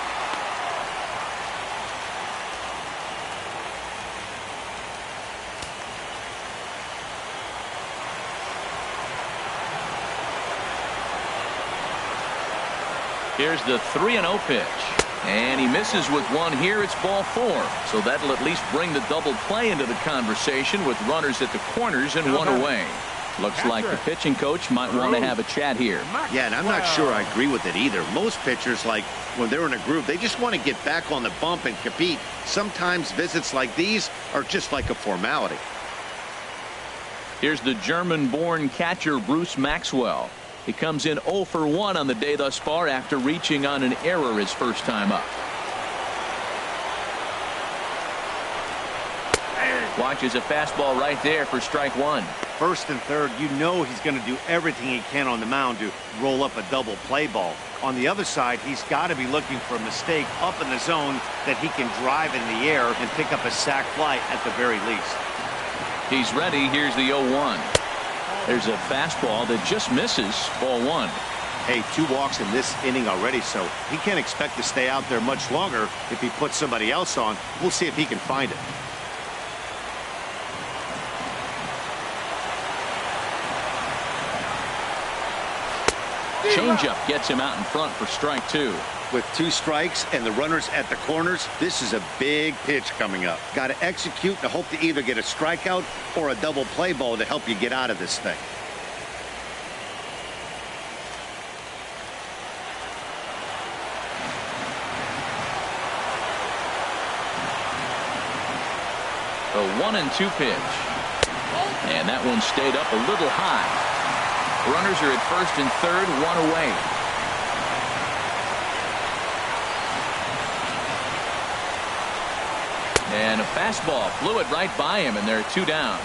Here's the 3-0 pitch. And he misses with one here. It's ball 4. So that'll at least bring the double play into the conversation with runners at the corners and one away. Looks like the pitching coach might want to have a chat here. Yeah, and I'm not sure I agree with it either. Most pitchers, like when they're in a groove, they just want to get back on the bump and compete. Sometimes visits like these are just like a formality. Here's the German-born catcher Bruce Maxwell. He comes in 0 for 1 on the day thus far after reaching on an error his first time up. Watches a fastball right there for strike 1. First and third, you know he's going to do everything he can on the mound to roll up a double play ball. On the other side, he's got to be looking for a mistake up in the zone that he can drive in the air and pick up a sac fly at the very least. He's ready. Here's the 0-1. There's a fastball that just misses. Ball 1. Hey, 2 walks in this inning already, so he can't expect to stay out there much longer if he puts somebody else on. We'll see if he can find it. Changeup gets him out in front for strike 2. With 2 strikes and the runners at the corners, this is a big pitch coming up. Got to execute and hope to either get a strikeout or a double play ball to help you get out of this thing. A 1-2 pitch. And that one stayed up a little high. Runners are at first and third, 1 away. And a fastball flew it right by him, and there are 2 down.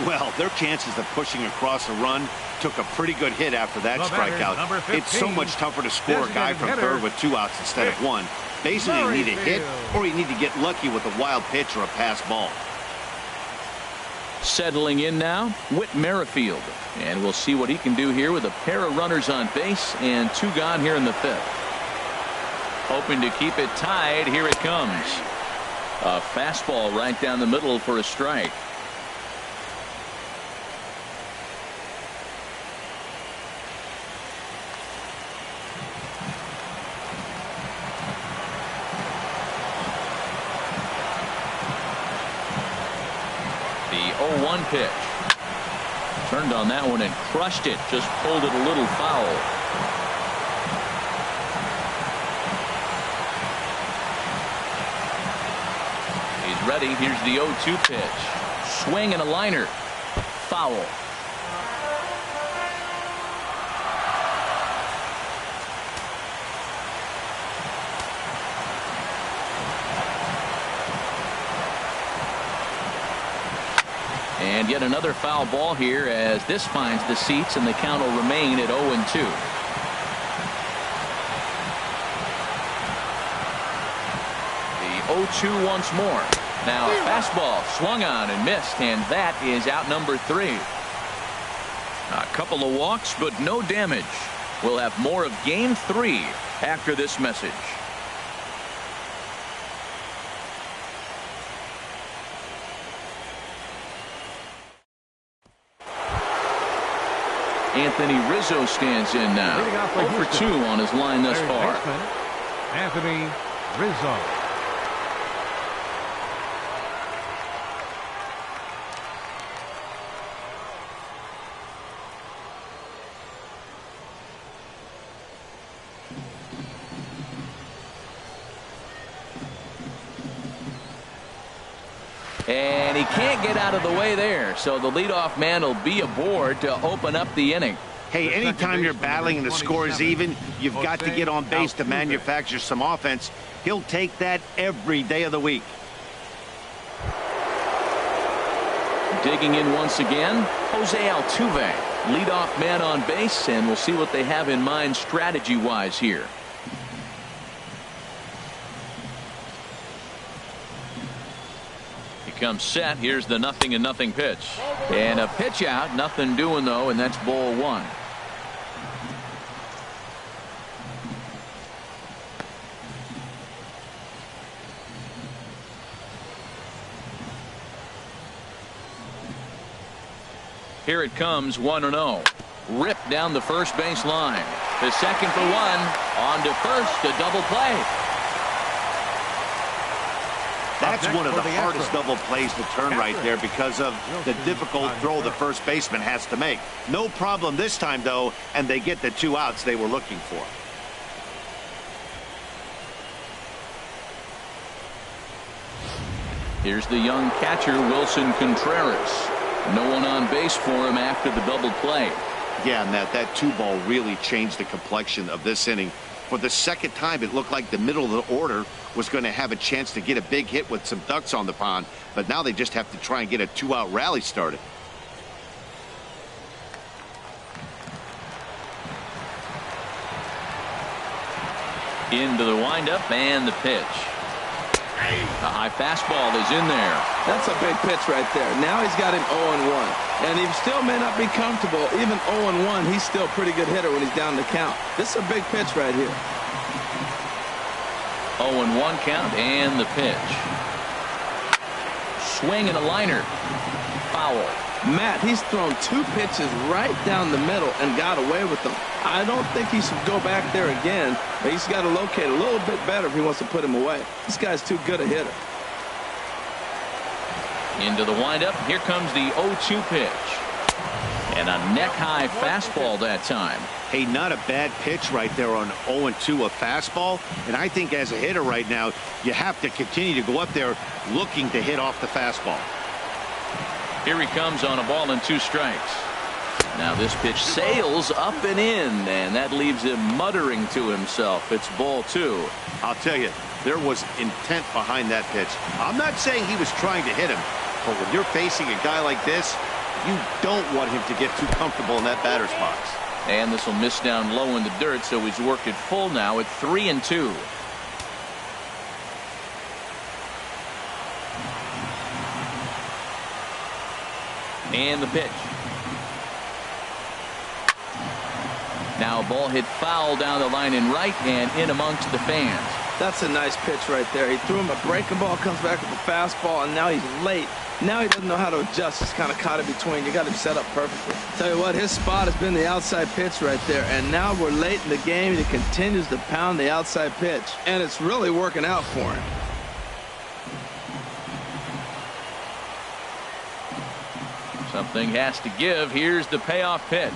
Well, their chances of pushing across a run took a pretty good hit after that strikeout. It's so much tougher to score a guy from third with 2 outs instead of 1. Basically, you need a hit or you need to get lucky with a wild pitch or a pass ball. Settling in now, Whit Merrifield. And we'll see what he can do here with a pair of runners on base and 2 gone here in the 5th. Hoping to keep it tied. Here it comes. A fastball right down the middle for a strike. The 0-1 pitch. Turned on that one and crushed it. Just pulled it a little foul. He's ready. Here's the 0-2 pitch. Swing and a liner. Foul. And yet another foul ball here as this finds the seats, and the count will remain at 0-2. The 0-2 once more. Now a fastball swung on and missed, and that is out number 3. A couple of walks, but no damage. We'll have more of game 3 after this message. Anthony Rizzo stands in now. 0 for 2 on his line thus far. Anthony Rizzo. And he can't get out of the way there, so the leadoff man will be aboard to open up the inning. Hey, anytime you're battling and the score is even, you've got to get on base to manufacture some offense. He'll take that every day of the week. Digging in once again, Jose Altuve, leadoff man on base, and we'll see what they have in mind strategy-wise here. Comes set. Here's the 0-0 pitch, and a pitch out, nothing doing though, and that's ball 1. Here it comes, 1-0. Ripped down the first base line. The second for 1. On to first, a double play. That's one of the hardest double plays to turn right there because of the difficult throw the first baseman has to make. No problem this time, though, and they get the 2 outs they were looking for. Here's the young catcher, Wilson Contreras. No one on base for him after the double play. Yeah, Matt, that 2-ball really changed the complexion of this inning. For the second time, it looked like the middle of the order was going to have a chance to get a big hit with some ducks on the pond, but now they just have to try and get a 2-out rally started. Into the windup and the pitch. The high fastball is in there. That's a big pitch right there. Now he's got him 0-1. And he still may not be comfortable. Even 0-1, he's still a pretty good hitter when he's down the count. This is a big pitch right here. 0-1 count and the pitch. Swing and a liner. Foul. Matt, he's thrown 2 pitches right down the middle and got away with them. I don't think he should go back there again, but he's got to locate a little bit better if he wants to put him away. This guy's too good a hitter. Into the windup. Here comes the 0-2 pitch. And a neck-high fastball that time. Hey, not a bad pitch right there on 0-2, a fastball. And I think as a hitter right now, you have to continue to go up there looking to hit off the fastball. Here he comes on a ball and 2 strikes. Now this pitch sails up and in, and that leaves him muttering to himself. It's ball 2. I'll tell you, there was intent behind that pitch. I'm not saying he was trying to hit him, but when you're facing a guy like this, you don't want him to get too comfortable in that batter's box. And this will miss down low in the dirt, so he's worked it full now at 3-2. And the pitch. Now a ball hit foul down the line in right and in amongst the fans. That's a nice pitch right there. He threw him a breaking ball, comes back with a fastball, and now he's late. Now he doesn't know how to adjust. He's kind of caught in between. You got him set up perfectly. Tell you what, his spot has been the outside pitch right there, and now we're late in the game. He continues to pound the outside pitch, and it's really working out for him. Something has to give. Here's the payoff pitch.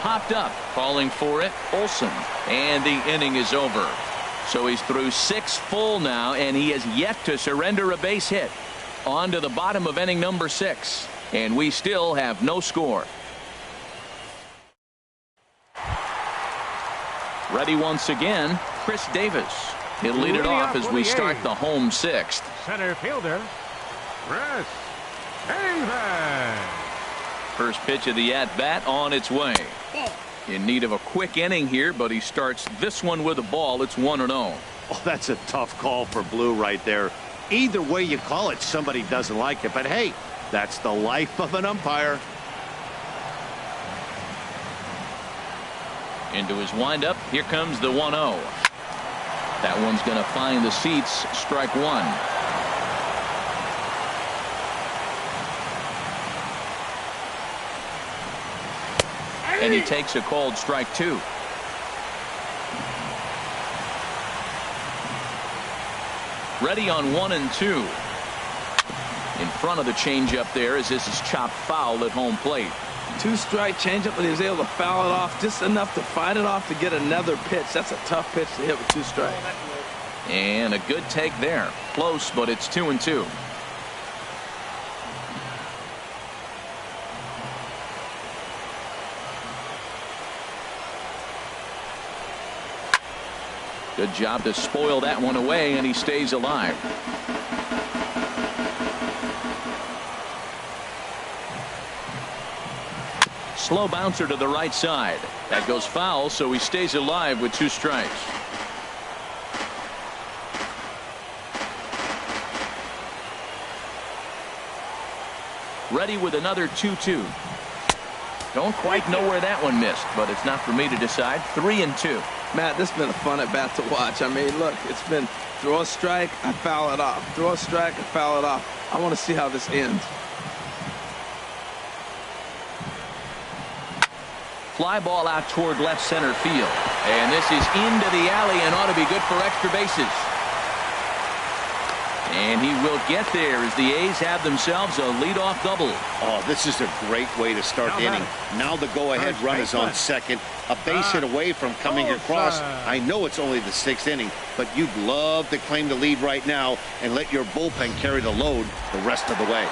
Popped up, calling for it, Olsen, and the inning is over. So he's through 6 full now, and he has yet to surrender a base hit. On to the bottom of inning number 6, and we still have no score. Ready once again, Chris Davis. He'll lead it off as we start the home 6th. Center fielder, Chris Davis. First pitch of the at-bat on its way. In need of a quick inning here, but he starts this one with a ball. It's 1-0. Oh, that's a tough call for Blue right there. Either way you call it, somebody doesn't like it. But hey, that's the life of an umpire. Into his windup. Here comes the 1-0. That one's going to find the seats. Strike 1. And he takes a called strike 2. Ready on 1-2. In front of the changeup there as this is chopped foul at home plate. 2-strike changeup, and he was able to foul it off just enough to fight it off to get another pitch. That's a tough pitch to hit with 2 strikes. And a good take there. Close, but it's 2-2. Good job to spoil that one away, and he stays alive. Slow bouncer to the right side. That goes foul, so he stays alive with 2 strikes. Ready with another 2-2. Don't quite know where that one missed, but it's not for me to decide. 3-2. Matt, this has been a fun at bat to watch. I mean, look, it's been throw a strike, I foul it off. Throw a strike, I foul it off. I want to see how this ends. Fly ball out toward left center field. And this is into the alley and ought to be good for extra bases. And he will get there as the A's have themselves a leadoff double. Oh, this is a great way to start the inning. Now the go-ahead run is on second. A base hit away from coming across. I know it's only the 6th inning, but you'd love to claim the lead right now and let your bullpen carry the load the rest of the way.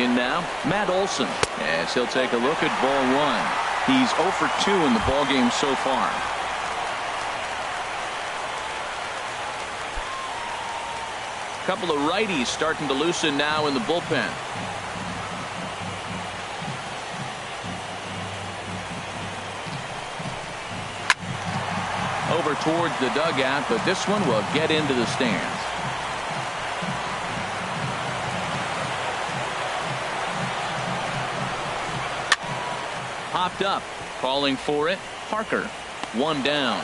In now, Matt Olson, as he'll take a look at ball 1. He's 0 for 2 in the ballgame so far. A couple of righties starting to loosen now in the bullpen. Over towards the dugout, but this one will get into the stands. Popped up, calling for it. Parker, 1 down.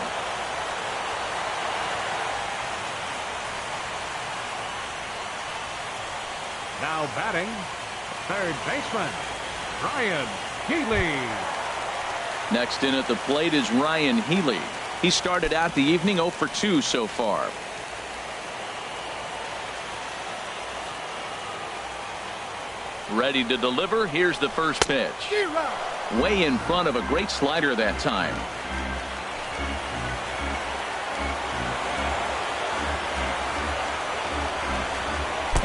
Now batting, third baseman, Ryan Healy. Next in at the plate is Ryan Healy. He started out the evening 0 for 2 so far. Ready to deliver. Here's the first pitch. Way in front of a great slider that time.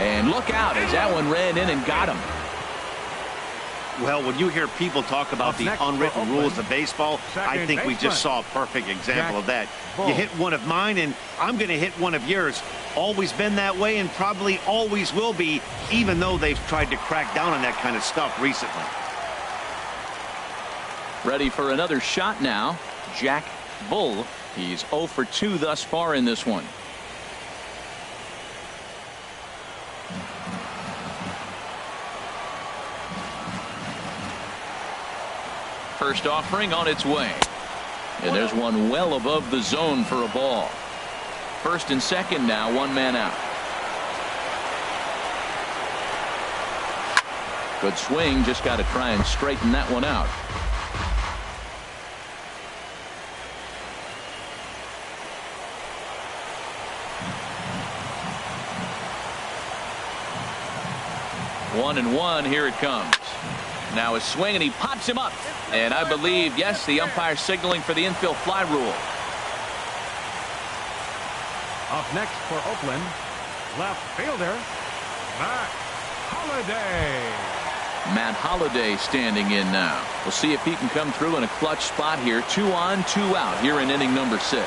And look out as that one ran in and got him. Well, when you hear people talk about the unwritten rules of baseball, I think we just saw a perfect example of that. You hit one of mine, and I'm going to hit one of yours. Always been that way and probably always will be, even though they've tried to crack down on that kind of stuff recently. Ready for another shot now. Jack Bull. He's 0 for 2 thus far in this one. First offering on its way. And there's one well above the zone for a ball. First and second now, 1 man out. Good swing, just got to try and straighten that one out. One and one, here it comes. Now a swing, and he pops him up. And I believe, yes, the umpire signaling for the infield fly rule. Up next for Oakland, left fielder, Matt Holliday. Matt Holliday standing in now. We'll see if he can come through in a clutch spot here. 2 on, 2 out here in inning number 6.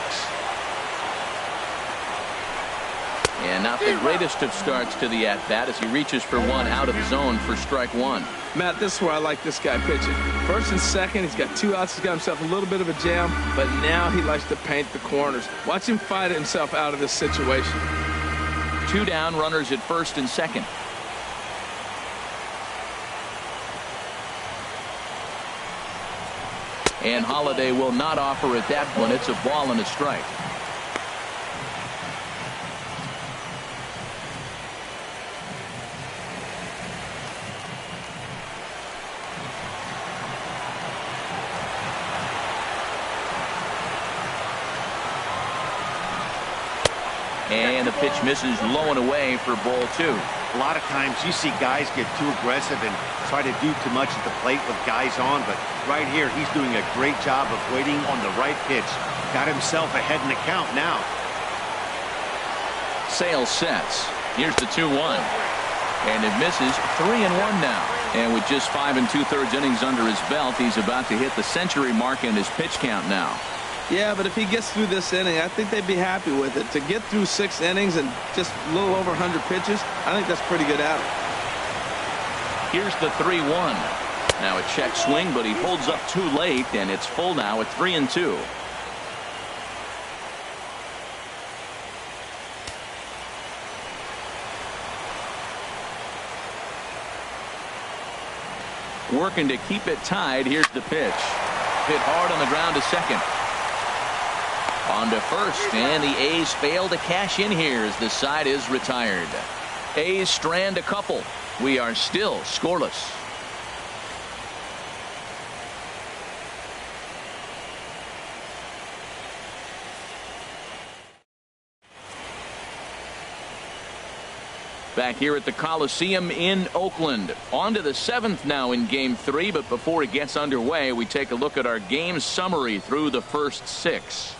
And not the greatest of starts to the at-bat as he reaches for one out of the zone for strike 1. Matt, this is where I like this guy pitching. First and second, he's got 2 outs. He's got himself a little bit of a jam, but now he likes to paint the corners. Watch him fight himself out of this situation. 2 down, runners at first and second. And Holliday will not offer at that one. It's a ball and a strike. And the pitch misses low and away for ball 2. A lot of times you see guys get too aggressive and try to do too much at the plate with guys on, but right here he's doing a great job of waiting on the right pitch. Got himself ahead in the count now. Sale sets. Here's the 2-1. And it misses. 3-1 now. And with just 5 2/3 innings under his belt, he's about to hit the century mark in his pitch count now. Yeah, but if he gets through this inning, I think they'd be happy with it. To get through 6 innings and just a little over 100 pitches, I think that's pretty good out. Here's the 3-1. Now a check swing, but he holds up too late, and it's full now at 3-2. Working to keep it tied. Here's the pitch. Hit hard on the ground to second. On to first, and the A's fail to cash in here as the side is retired. A's strand a couple. We are still scoreless. Back here at the Coliseum in Oakland. On to the 7th now in Game 3, but before it gets underway, we take a look at our game summary through the first 6.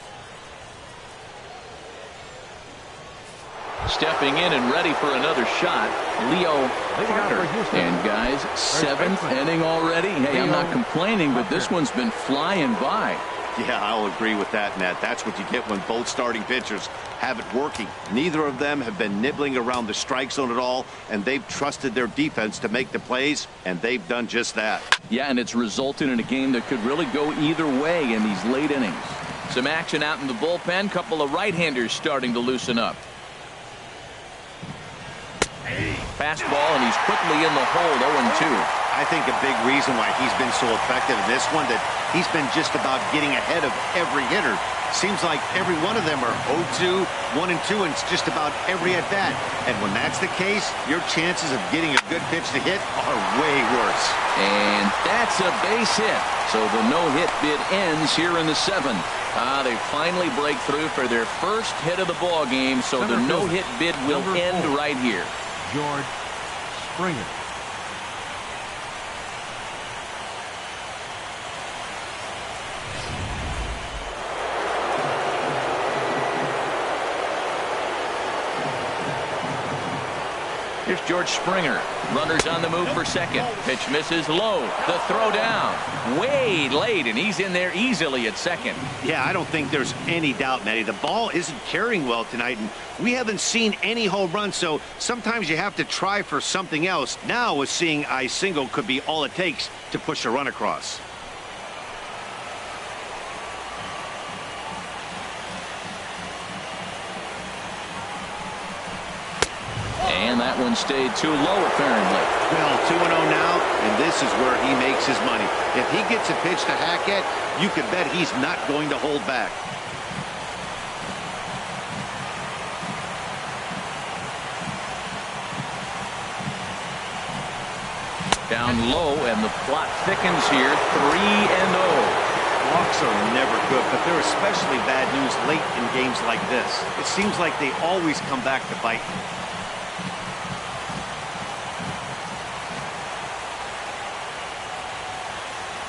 Stepping in and ready for another shot, Leo Carter. And guys, 7th inning already. Hey, I'm not complaining, but this one's been flying by. Yeah, I'll agree with that, Matt. That's what you get when both starting pitchers have it working. Neither of them have been nibbling around the strike zone at all, and they've trusted their defense to make the plays, and they've done just that. Yeah, and it's resulted in a game that could really go either way in these late innings. Some action out in the bullpen. Couple of right-handers starting to loosen up. Fastball, and he's quickly in the hole, 0-2. I think a big reason why he's been so effective in this one, that he's been just about getting ahead of every hitter. Seems like every one of them are 0-2, 1-2, and it's just about every at-bat. And when that's the case, your chances of getting a good pitch to hit are way worse. And that's a base hit. So the no-hit bid ends here in the 7th. They finally break through for their first hit of the ball game, so the no-hit bid will end right here. George Springer. Here's George Springer. Runners on the move for second. Pitch misses low. The throw down. Way late, and he's in there easily at second. Yeah, I don't think there's any doubt, Matty. The ball isn't carrying well tonight, and we haven't seen any home runs, so sometimes you have to try for something else. Now, with seeing I single could be all it takes to push a run across. And that one stayed too low, apparently. Well, 2-0 now, and this is where he makes his money. If he gets a pitch to hack at, you can bet he's not going to hold back. Down low, and the plot thickens here. 3-0. Walks are never good, but they're especially bad news late in games like this. It seems like they always come back to bite.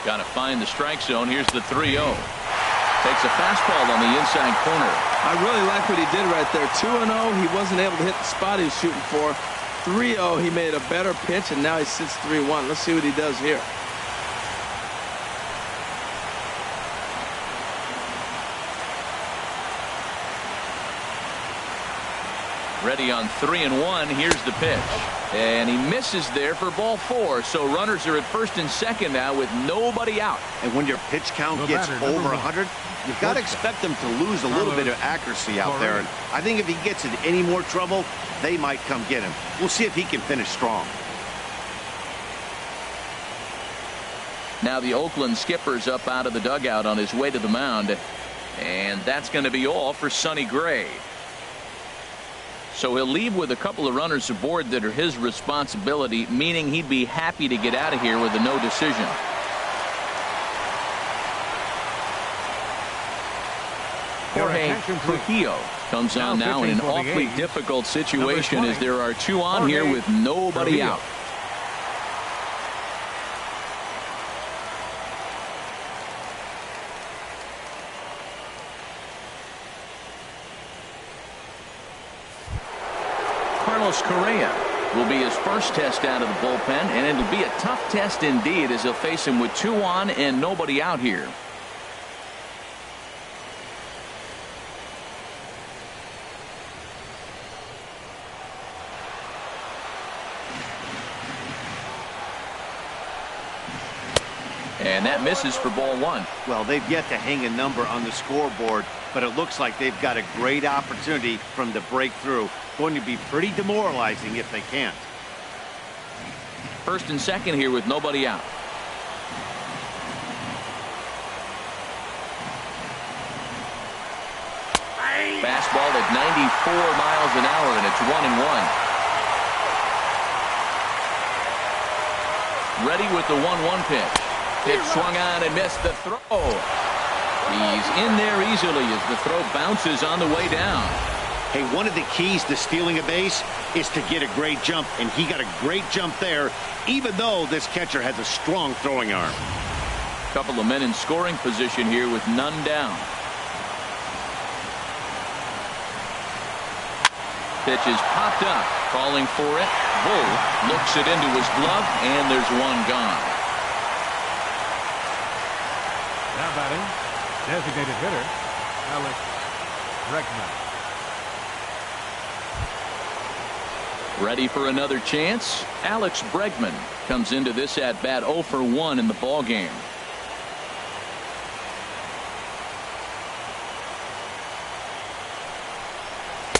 Got to find the strike zone. Here's the 3-0. Takes a fastball on the inside corner. I really like what he did right there. 2-0, he wasn't able to hit the spot he was shooting for. 3-0, he made a better pitch, and now he sits 3-1. Let's see what he does here. Ready on 3-1. Here's the pitch. And he misses there for ball 4. So runners are at first and second now with nobody out. And when your pitch count gets over 100, you've got to expect them to lose a little bit of accuracy out there. And I think if he gets in any more trouble, they might come get him. We'll see if he can finish strong. Now the Oakland skipper's up out of the dugout on his way to the mound. And that's going to be all for Sonny Gray. So he'll leave with a couple of runners aboard that are his responsibility, meaning he'd be happy to get out of here with a no decision. Jorge attention, please. Trujillo comes on now in an awfully difficult situation as there are two on here with nobody out. Carlos Correa will be his first test out of the bullpen, and it'll be a tough test indeed as he'll face him with two on and nobody out here. And that misses for ball one. Well, they've yet to hang a number on the scoreboard, but it looks like they've got a great opportunity from the breakthrough. Going to be pretty demoralizing if they can't. First and second here with nobody out. Fastball at 94 miles an hour, and it's 1-1. Ready with the 1-1 pitch. Pitch swung on and missed the throw. He's in there easily as the throw bounces on the way down. Hey, one of the keys to stealing a base is to get a great jump, and he got a great jump there, even though this catcher has a strong throwing arm. Couple of men in scoring position here with none down. Pitch is popped up, calling for it. Bull looks it into his glove, and there's one gone. Now batting, designated hitter, Alex Bregman. Ready for another chance. Alex Bregman comes into this at bat 0 for 1 in the ball game.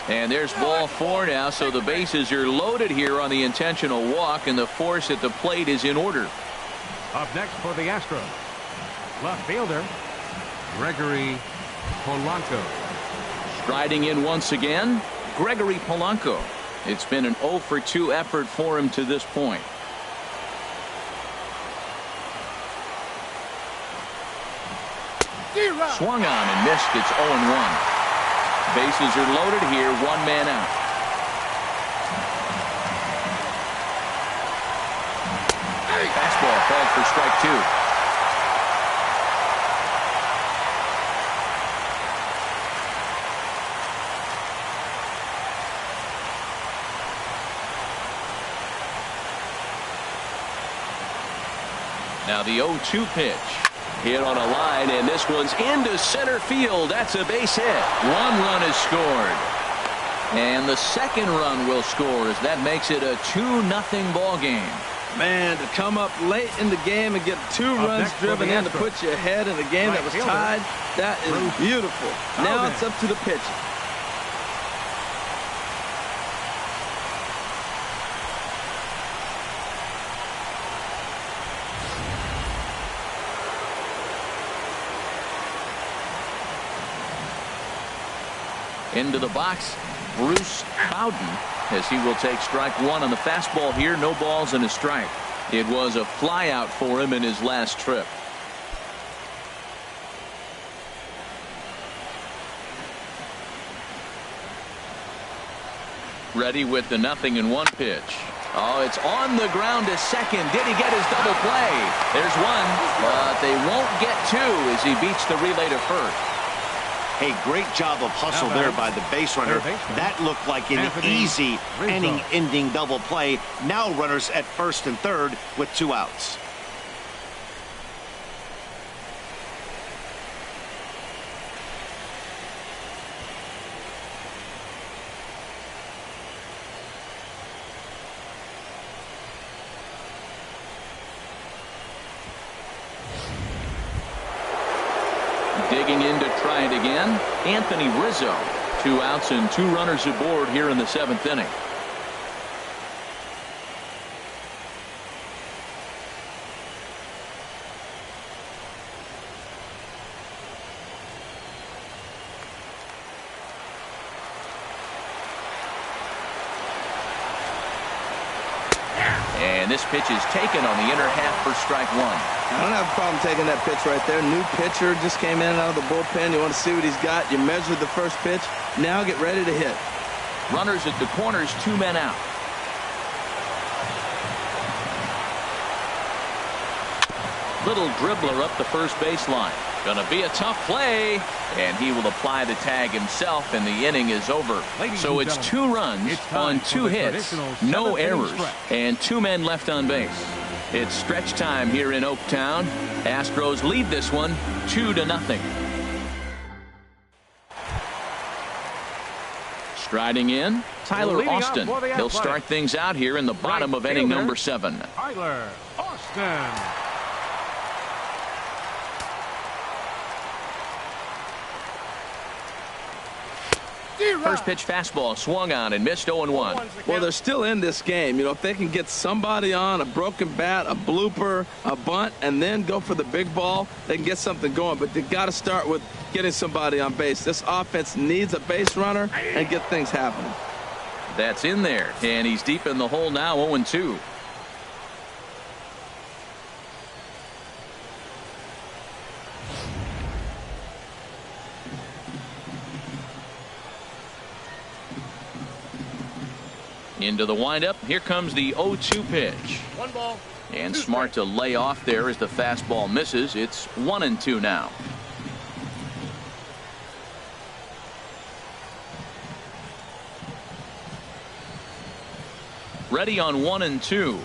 And there's ball 4 now, so the bases are loaded here on the intentional walk, and the force at the plate is in order. Up next for the Astros, left fielder Gregory Polanco. Striding in once again, Gregory Polanco. It's been an 0 for 2 effort for him to this point. Swung on and missed. It's 0-1. Bases are loaded here, one man out. Fastball called for strike 2. Now the 0-2 pitch. Hit on a line, and this one's into center field. That's a base hit. One run is scored. And the second run will score as that makes it a 2-0 ball game. Man, to come up late in the game and get 2 runs driven in to put you ahead in a game that was tied, that is beautiful. Now it's up to the pitcher. Into the box, Bruce Bowden, as he will take strike 1 on the fastball here. No balls and a strike. It was a fly out for him in his last trip. Ready with the 0-1 pitch. Oh, it's on the ground to second. Did he get his double play? There's one, but they won't get 2 as he beats the relay to first. Hey, great job of hustle there by the base runner. That looked like an easy inning-ending double play. Now runners at first and third with 2 outs. Digging in to try it again, Anthony Rizzo. 2 outs and 2 runners aboard here in the 7th inning. And And this pitch is taken on the inner half for strike one. I don't have a problem taking that pitch right there. New pitcher just came in and out of the bullpen. You want to see what he's got. You measured the first pitch. Now get ready to hit. Runners at the corners, 2 men out. Little dribbler up the first baseline. Gonna be a tough play, and he will apply the tag himself, and the inning is over. So it's 2 runs on 2 hits, no errors, and 2 men left on base. It's stretch time here in Oaktown. Astros lead this one 2-0. Striding in, Tyler Austin. He'll start things out here in the bottom of inning number 7. Tyler Austin. First pitch fastball swung on and missed 0-1. Well, they're still in this game. You know, if they can get somebody on, a broken bat, a blooper, a bunt, and then go for the big ball, they can get something going. But they got to start with getting somebody on base. This offense needs a base runner and get things happening. That's in there, and he's deep in the hole now, 0-2. Into the windup. Here comes the 0-2 pitch. 1 ball. And smart to lay off there as the fastball misses. It's 1-2 now. Ready on 1-2.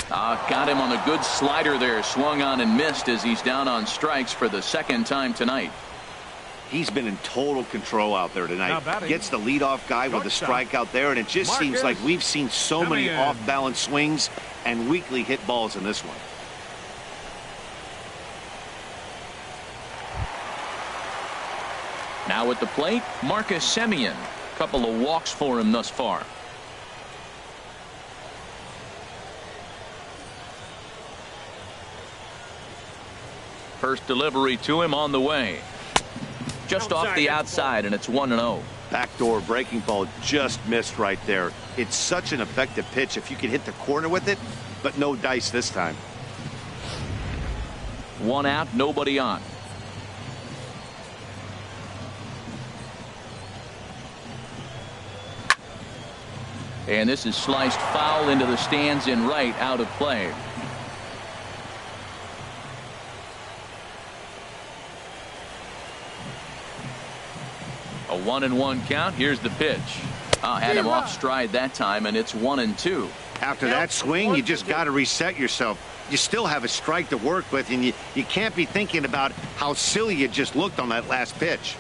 Got him on the good slider there. Swung on and missed as he's down on strikes for the 2nd time tonight. He's been in total control out there tonight. Gets the leadoff guy with a strikeout there, and it just seems like we've seen so many off-balance swings and weakly hit balls in this one. Now at the plate, Marcus Semien. Couple of walks for him thus far. First delivery to him on the way. Just off the outside, and it's 1-0. Backdoor breaking ball just missed right there. It's such an effective pitch if you can hit the corner with it, but no dice this time. 1 out, nobody on. And this is sliced foul into the stands in right, out of play. A 1-1 count. Here's the pitch. Had him off stride that time, and it's 1-2. After that swing, you just got to reset yourself. You still have a strike to work with, and you can't be thinking about how silly you just looked on that last pitch.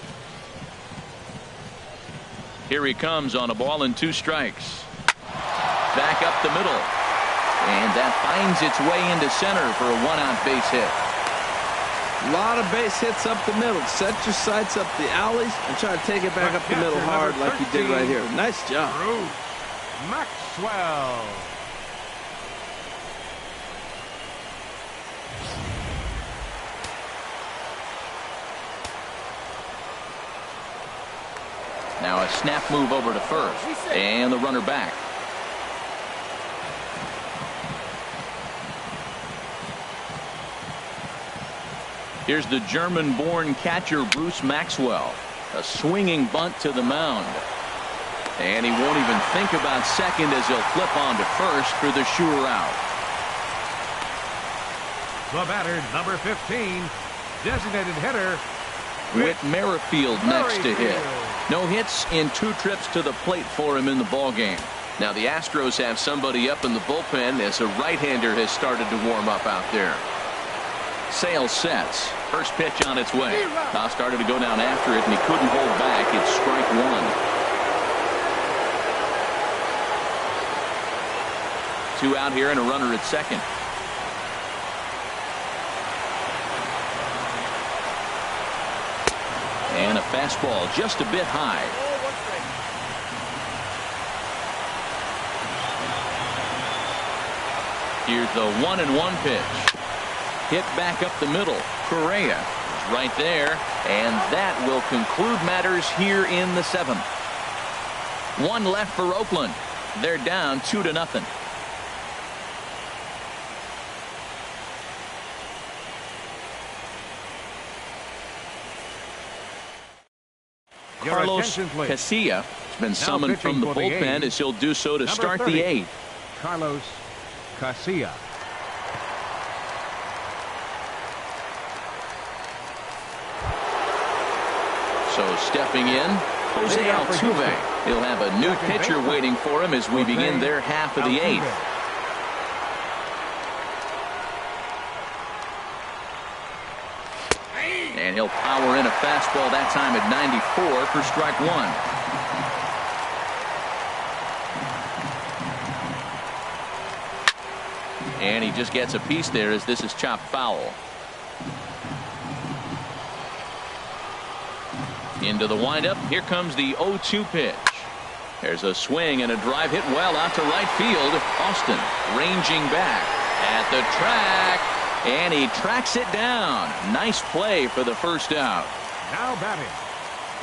Here he comes on a ball and 2 strikes. Back up the middle. And that finds its way into center for a 1-out base hit. A lot of base hits up the middle. Set your sights up the alleys and try to take it back up the middle hard like you did right here. Nice job. Maxwell. Now a snap move over to first. And the runner back. Here's the German-born catcher Bruce Maxwell. A swinging bunt to the mound. And he won't even think about second as he'll flip on to first for the sure out. The batter, number 15, designated hitter, Whit Merrifield next to hit. No hits in 2 trips to the plate for him in the ballgame. Now the Astros have somebody up in the bullpen as a right-hander has started to warm up out there. Sale sets. First pitch on its way. Started to go down after it, and he couldn't hold back. It's strike 1. 2 out here and a runner at second. And a fastball just a bit high. Here's the 1-1 pitch. Hit back up the middle. Correa is right there, and that will conclude matters here in the 7th. 1 left for Oakland. They're down 2-0. Carlos attention, please. Casilla has been summoned pitching from the for the bullpen A's, as he'll do so to number start 30, the 8th. Carlos Casilla. So stepping in, Jose Altuve. He'll have a new pitcher waiting for him as we begin their half of the 8th. And he'll power in a fastball that time at 94 for strike 1. And he just gets a piece there as this is chopped foul. Into the windup. Here comes the 0-2 pitch. There's a swing and a drive hit well out to right field. Austin ranging back at the track. And he tracks it down. Nice play for the first out. Now batting.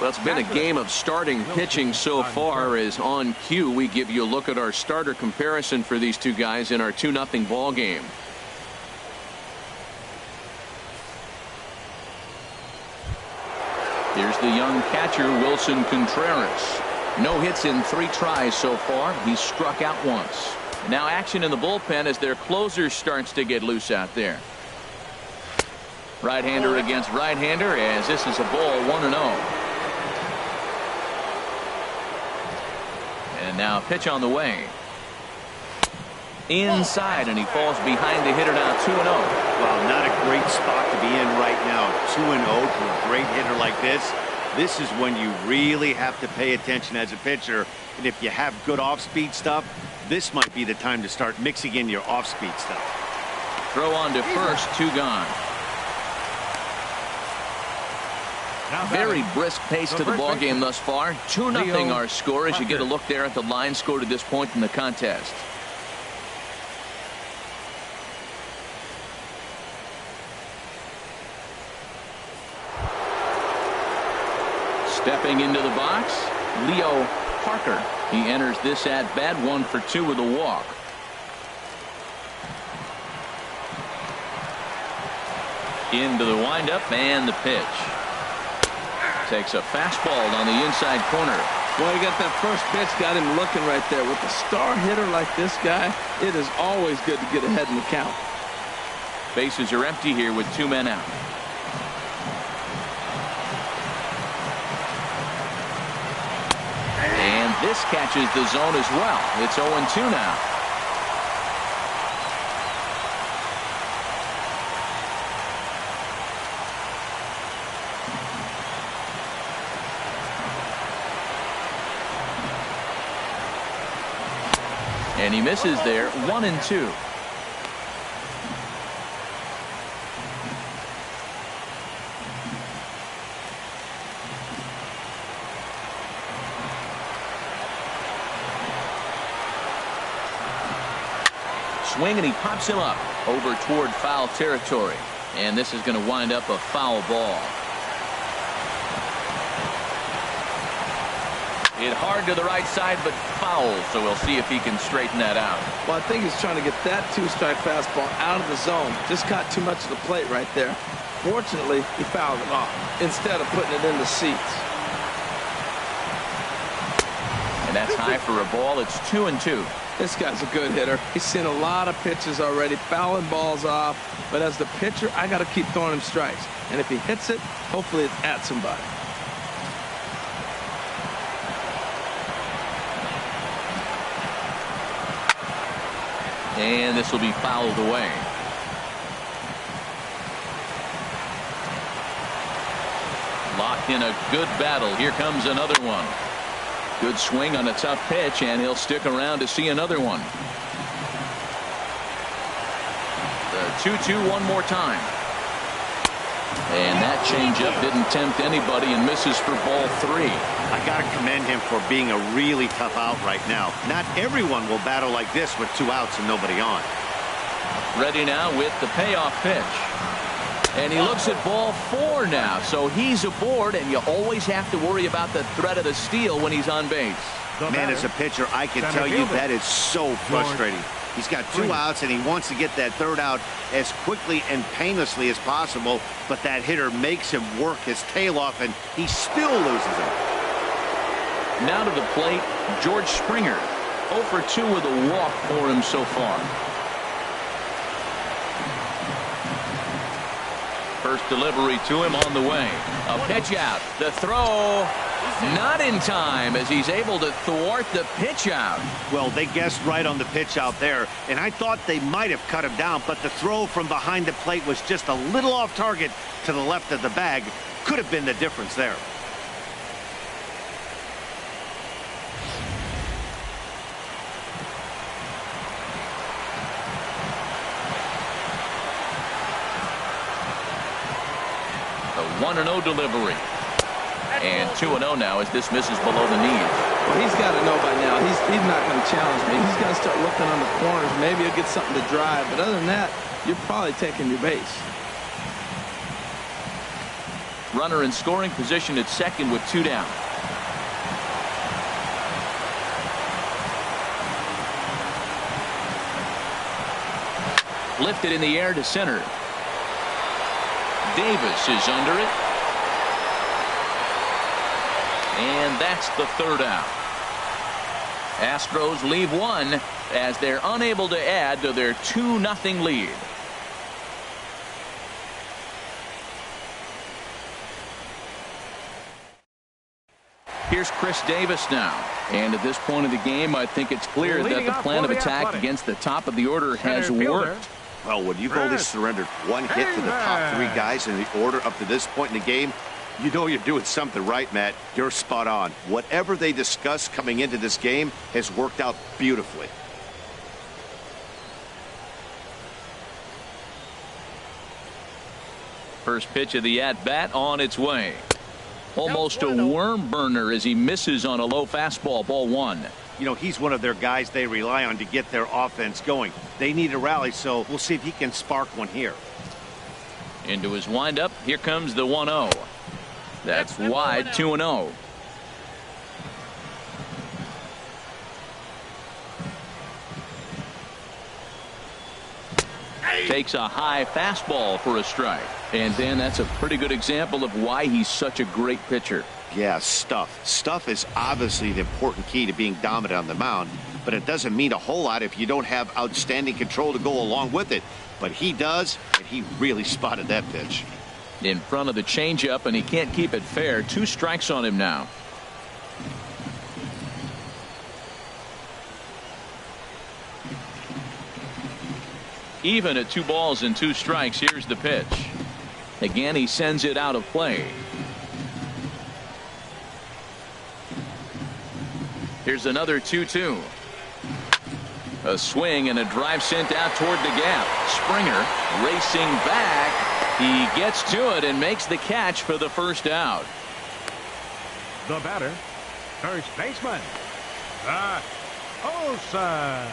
Well, it's been a game of starting pitching so far. As on cue, we give you a look at our starter comparison for these two guys in our 2-0 ball game. Here's the young catcher, Wilson Contreras. No hits in 3 tries so far. He's struck out once. And now action in the bullpen as their closer starts to get loose out there. Right-hander against right-hander as this is a ball 1-0. And now pitch on the way. Inside, and he falls behind the hitter now 2-0. Well, not a great spot to be in right now. 2-0 to a great hitter like this. This is when you really have to pay attention as a pitcher. And if you have good off-speed stuff, this might be the time to start mixing in your off-speed stuff. Throw on to first, 2 gone. Very brisk pace to the ball game thus far. 2-0 our score as you get a look there at the line score to this point in the contest. Stepping into the box, Leo Parker. He enters this at bat 1 for 2 with a walk. Into the windup and the pitch. Takes a fastball on the inside corner. Boy, he got that first pitch, got him looking right there. With a star hitter like this guy, it is always good to get ahead in the count. Bases are empty here with 2 men out. And this catches the zone as well. It's 0-2 now. And he misses there. 1-2. Swing, and he pops him up over toward foul territory. And this is going to wind up a foul ball. Hit hard to the right side, but foul, so we'll see if he can straighten that out. Well, I think he's trying to get that 2-strike fastball out of the zone. Just caught too much of the plate right there. Fortunately, he fouled it off instead of putting it in the seats. And that's high for a ball. It's 2-2. This guy's a good hitter. He's seen a lot of pitches already, fouling balls off. But as the pitcher, I got to keep throwing him strikes. And if he hits it, hopefully it's at somebody. And this will be fouled away. Locked in a good battle. Here comes another one. Good swing on a tough pitch, and he'll stick around to see another one. The 2-2 one more time. And that changeup didn't tempt anybody and misses for ball 3. I got to commend him for being a really tough out right now. Not everyone will battle like this with 2 outs and nobody on. Ready now with the payoff pitch. And he looks at ball 4 now. So he's aboard, and you always have to worry about the threat of the steal when he's on base. Man, as a pitcher, I can tell you that is so frustrating. He's got 2 outs, and he wants to get that 3rd out as quickly and painlessly as possible, but that hitter makes him work his tail off, and he still loses him. Now to the plate, George Springer. 0 for 2 with a walk for him so far. First delivery to him on the way. A pitch out. The throw not in time as he's able to thwart the pitch out. Well, they guessed right on the pitch out there, and I thought they might have cut him down, but the throw from behind the plate was just a little off target to the left of the bag. Could have been the difference there. The 1-0 delivery. And 2-0 now as this misses below the knee. Well, he's got to know by now. He's not going to challenge me. He's got to start looking on the corners. Maybe he'll get something to drive. But other than that, you're probably taking your base. Runner in scoring position at second with 2 down. Lifted in the air to center. Davis is under it. And that's the 3rd out. Astros leave 1 as they're unable to add to their 2-0 lead. Here's Chris Davis now. And at this point of the game, I think it's clear that the plan of attack against the top of the order has worked. Well, when you've only surrendered 1 hit to the top 3 guys in the order up to this point in the game, you know you're doing something right, Matt. You're spot on. Whatever they discussed coming into this game has worked out beautifully. First pitch of the at-bat on its way. Almost a worm burner as he misses on a low fastball. Ball 1. You know, he's one of their guys they rely on to get their offense going. They need a rally, so we'll see if he can spark one here. Into his windup. Here comes the 1-0. That's wide. 2-0. Takes a high fastball for a strike. And then that's a pretty good example of why he's such a great pitcher. Yeah, stuff. Stuff is obviously the important key to being dominant on the mound, but it doesn't mean a whole lot if you don't have outstanding control to go along with it. But he does, and he really spotted that pitch. In front of the changeup, and he can't keep it fair. 2 strikes on him now. Even at 2 balls and 2 strikes. Here's the pitch. Again, he sends it out of play. Here's another 2-2. A swing and a drive sent out toward the gap. Springer racing back. He gets to it and makes the catch for the 1st out. The batter, first baseman, Olsen.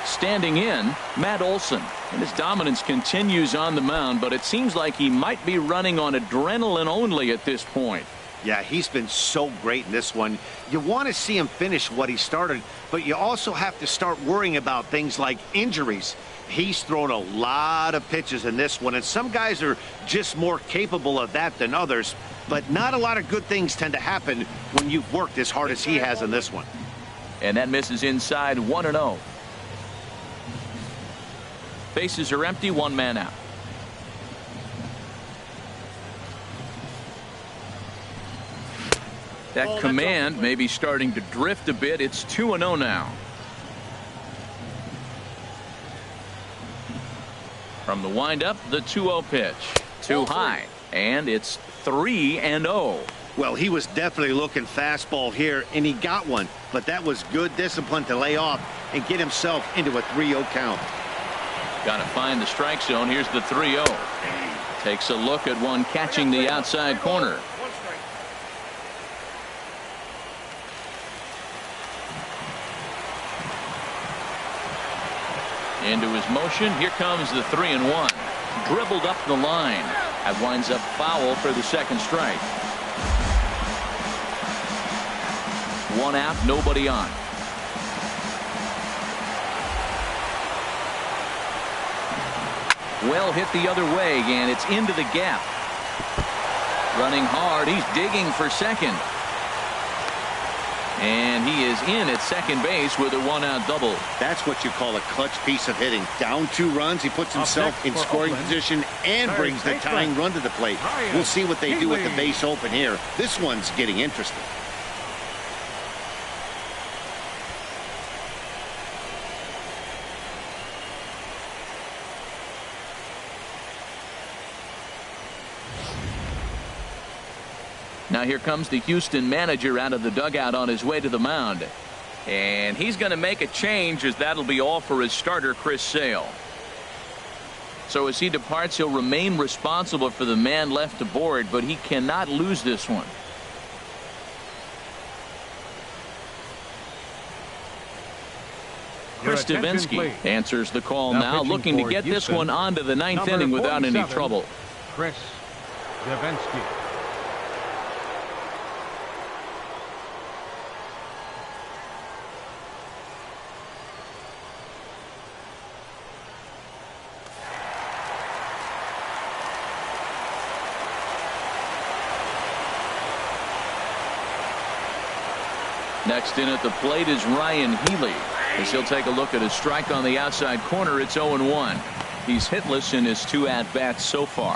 Standing in, Matt Olson. And his dominance continues on the mound, but it seems like he might be running on adrenaline only at this point. Yeah, he's been so great in this one. You want to see him finish what he started, but you also have to start worrying about things like injuries. He's thrown a lot of pitches in this one, and some guys are just more capable of that than others, but not a lot of good things tend to happen when you've worked as hard as he has in this one. And that misses inside. 1-0. Bases are empty. 1 man out. That command may be starting to drift a bit. It's 2-0 now. From the windup, the 2-0 pitch. Too high. And it's 3-0. Well, he was definitely looking fastball here, and he got one. But that was good discipline to lay off and get himself into a 3-0 count. Got to find the strike zone. Here's the 3-0. Takes a look at one catching the outside corner. Into his motion. Here comes the 3-1. Dribbled up the line. That winds up foul for the 2nd strike. 1 out, nobody on. Well hit the other way, and it's into the gap. Running hard. He's digging for second. And he is in at second base with a one-out double. That's what you call a clutch piece of hitting. Down 2 runs, he puts himself in scoring position and brings the tying run to the plate. We'll see what they do with the base open here. This one's getting interesting. Now here comes the Houston manager out of the dugout on his way to the mound. And he's going to make a change, as that'll be all for his starter, Chris Sale. So as he departs, he'll remain responsible for the man left aboard, but he cannot lose this one. Chris Davinsky answers the call now, looking to get this one onto the ninth inning without any trouble. Chris Davinsky. Next in at the plate is Ryan Healy, as he'll take a look at a strike on the outside corner. It's 0-1. He's hitless in his 2 at-bats so far.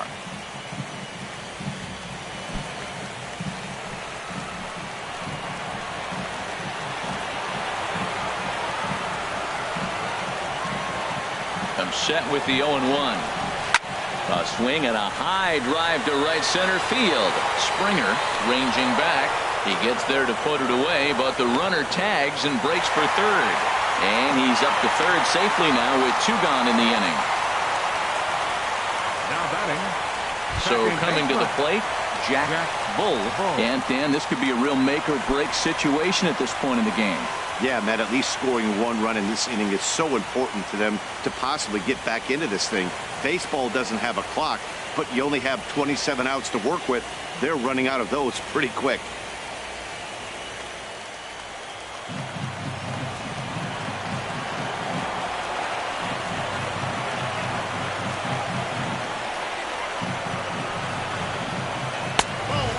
I'm set with the 0-1. A swing and a high drive to right center field. Springer ranging back. He gets there to put it away, but the runner tags and breaks for third. And he's up to third safely now with 2 gone in the inning. Now batting. So coming to the plate, Jack Bull. And Dan, this could be a real make or break situation at this point in the game. Yeah, Matt, at least scoring 1 run in this inning is so important to them to possibly get back into this thing. Baseball doesn't have a clock, but you only have 27 outs to work with. They're running out of those pretty quick.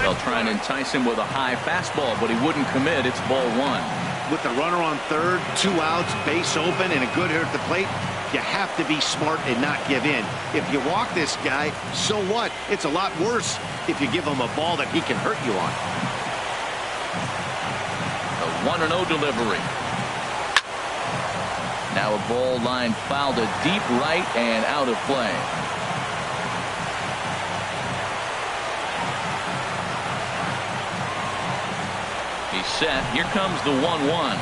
They'll try and entice him with a high fastball, but he wouldn't commit. It's ball 1. With the runner on third, 2 outs, base open, and a good hitter at the plate, you have to be smart and not give in. If you walk this guy, so what? It's a lot worse if you give him a ball that he can hurt you on. A 1-0 delivery. Now a ball line fouled to deep right and out of play. He's set. Here comes the 1-1.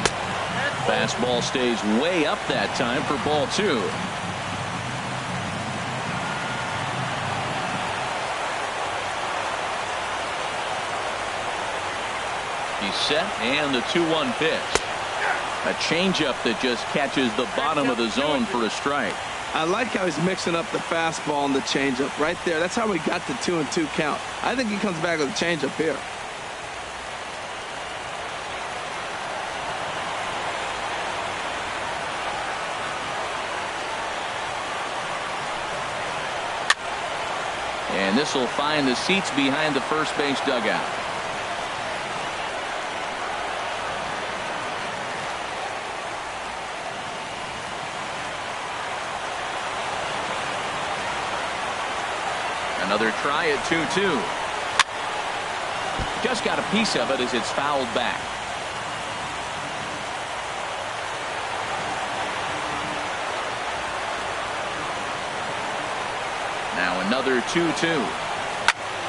Fastball stays way up that time for ball 2. He's set, and the 2-1 pitch. A changeup that just catches the bottom of the zone for a strike. I like how he's mixing up the fastball and the changeup right there. That's how we got the 2-2 count. I think he comes back with a changeup here. And this will find the seats behind the first base dugout. Another try at 2-2. Just got a piece of it as it's fouled back. Now another 2-2.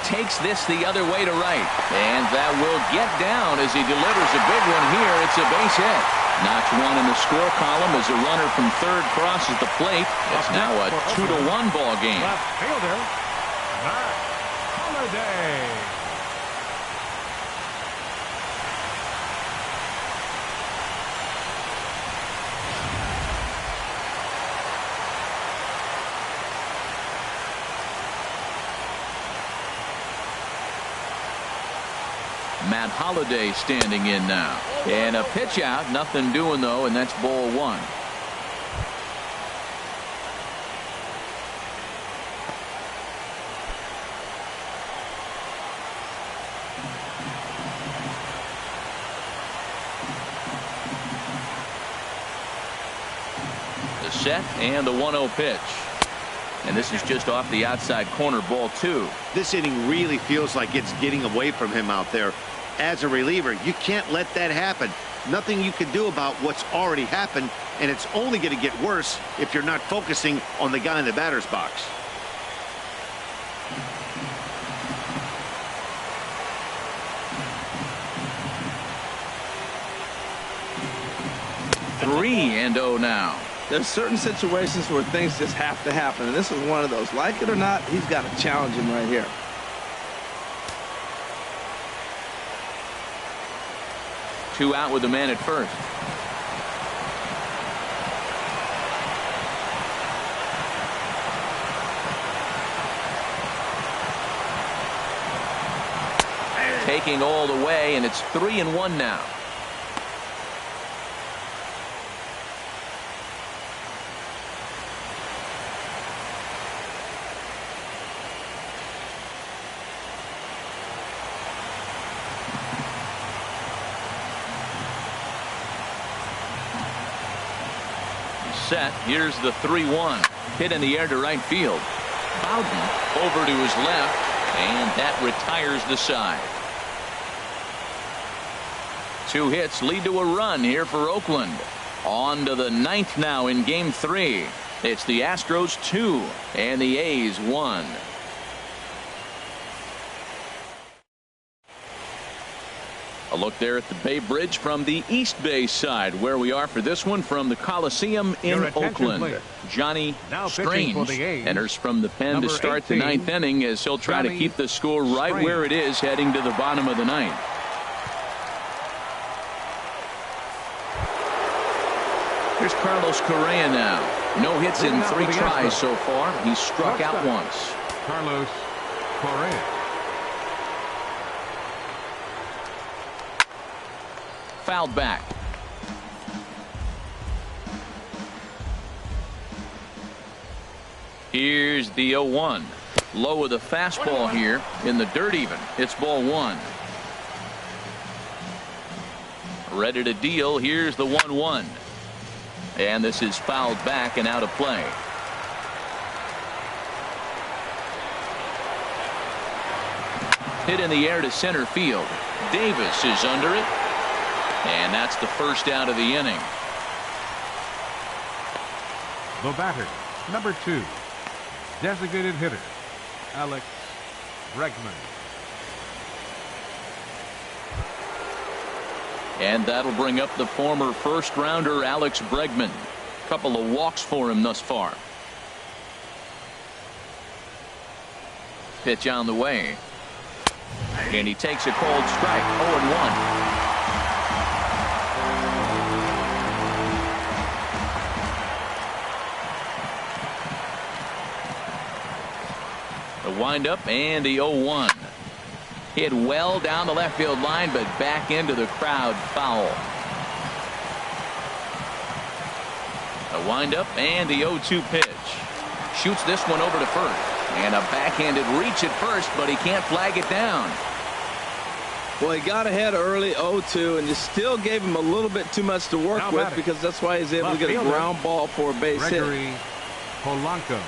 Takes this the other way to right. And that will get down as he delivers a big one here. It's a base hit. Knocks one in the score column as a runner from third crosses the plate. It's now a 2-1 ball game. Left fielder, Matt Holliday. Matt Holliday standing in now. And a pitch out. Nothing doing, though, and that's ball 1. set and the 1-0 pitch. And this is just off the outside corner, ball 2. This inning really feels like it's getting away from him out there. As a reliever, you can't let that happen. Nothing you can do about what's already happened, and it's only going to get worse if you're not focusing on the guy in the batter's box. Three and 0 now. There's certain situations where things just have to happen, and this is one of those. Like it or not, he's got to challenge him right here. Two out with the man at first. Taking all the way, and it's 3-1 now. Set. Here's the 3-1. Hit in the air to right field. Bowden over to his left, and that retires the side. 2 hits lead to a run here for Oakland. On to the 9th now in game 3. It's the Astros 2 and the A's 1. A look there at the Bay Bridge from the East Bay side, where we are for this one from the Coliseum in Oakland. Please. Johnny Strange enters from the pen Number to start 18, the 9th inning, as he'll try to keep the score right Strange. where it is heading to the bottom of the 9th. Here's Carlos Correa now. No hits in 3 tries so far. He's struck out once. Carlos Correa. Fouled back. Here's the 0-1. Low with a fastball here in the dirt even. It's ball 1. Ready to deal. Here's the 1-1. And this is fouled back and out of play. Hit in the air to center field. Davis is under it. And that's the first out of the inning. The batter, number 2, designated hitter, Alex Bregman. And that'll bring up the former first-rounder Alex Bregman. Couple of walks for him thus far. Pitch on the way. And he takes a cold strike. 0-1. The windup and the 0-1. Hit well down the left field line, but back into the crowd, foul. The windup and the 0-2 pitch. Shoots this one over to first. And a backhanded reach at first, but he can't flag it down. Well, he got ahead early, 0-2, and just still gave him a little bit too much to work with, because that's why he's able to get a ground ball for a base hit. Polanco.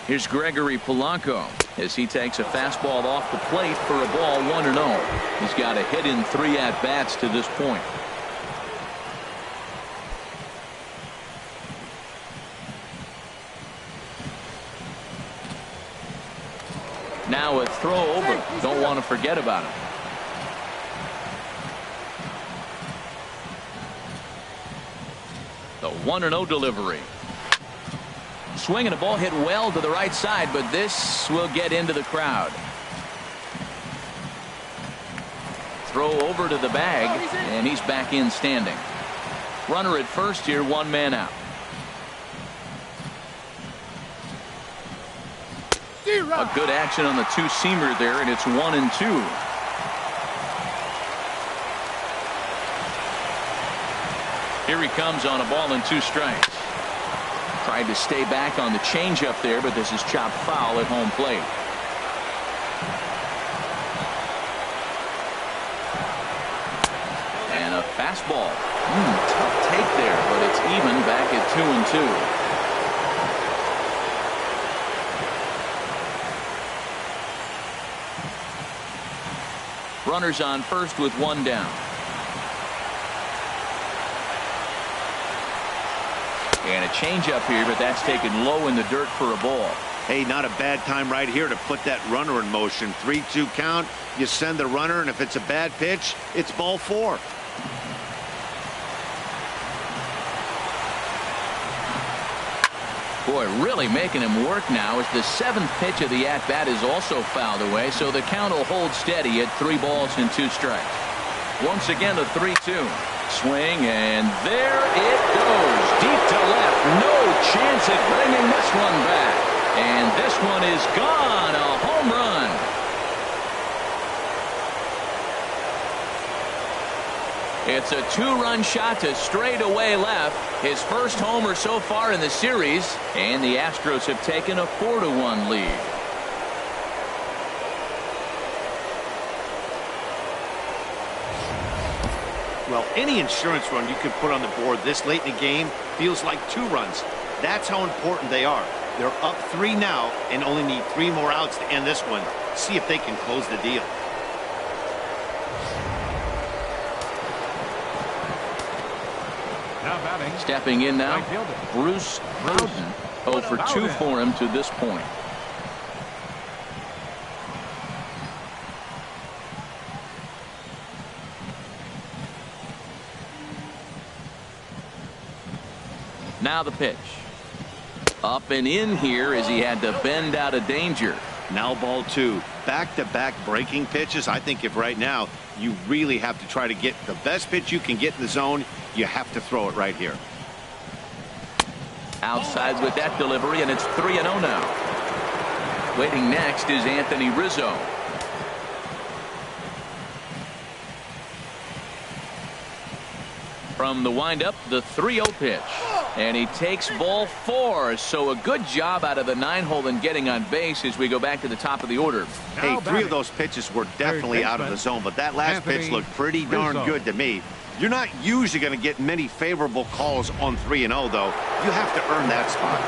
Here's Gregory Polanco as he takes a fastball off the plate for a ball 1-0. He's got a hit in 3 at-bats to this point. Now a throw over. Don't want to forget about him. The 1-0 delivery. Swing and a ball hit well to the right side, but this will get into the crowd. Throw over to the bag, and he's back in standing. Runner at first here, 1 man out. A good action on the 2-seamer there, and it's 1-2. Here he comes on a ball and 2 strikes. Tried to stay back on the changeup there, but this is chopped foul at home plate. And a fastball. Tough take there, but it's even back at 2-2. Runners on first with one down. And a changeup here, but that's taken low in the dirt for a ball. Hey, not a bad time right here to put that runner in motion. 3-2 count. You send the runner, and if it's a bad pitch, it's ball 4. Boy, really making him work now as the 7th pitch of the at-bat is also fouled away, so the count will hold steady at 3 balls and 2 strikes. Once again, a 3-2. Swing, and there it goes. Deep to left. No chance at bringing this one back. And this one is gone. A home run. It's a 2-run shot to straightaway left. His first homer so far in the series. And the Astros have taken a 4-1 lead. Well, any insurance run you could put on the board this late in the game feels like 2 runs. That's how important they are. They're up 3 now and only need 3 more outs to end this one. See if they can close the deal. Now batting. Stepping in now, Right fielder. Bruce Bowden. 0 for 2 for him to this point. Now the pitch. Up and in here as he had to bend out of danger. Now ball 2. Back-to-back breaking pitches. I think if right now you really have to try to get the best pitch you can get in the zone, you have to throw it right here. Outside with that delivery, and it's 3-0 now. Waiting next is Anthony Rizzo. From the windup, the 3-0 pitch. And he takes ball 4. So a good job out of the 9-hole in getting on base as we go back to the top of the order. Hey, 3 of those pitches were definitely out of the zone, but that last pitch looked pretty darn good to me. You're not usually going to get many favorable calls on 3-0, though. You have to earn that spot.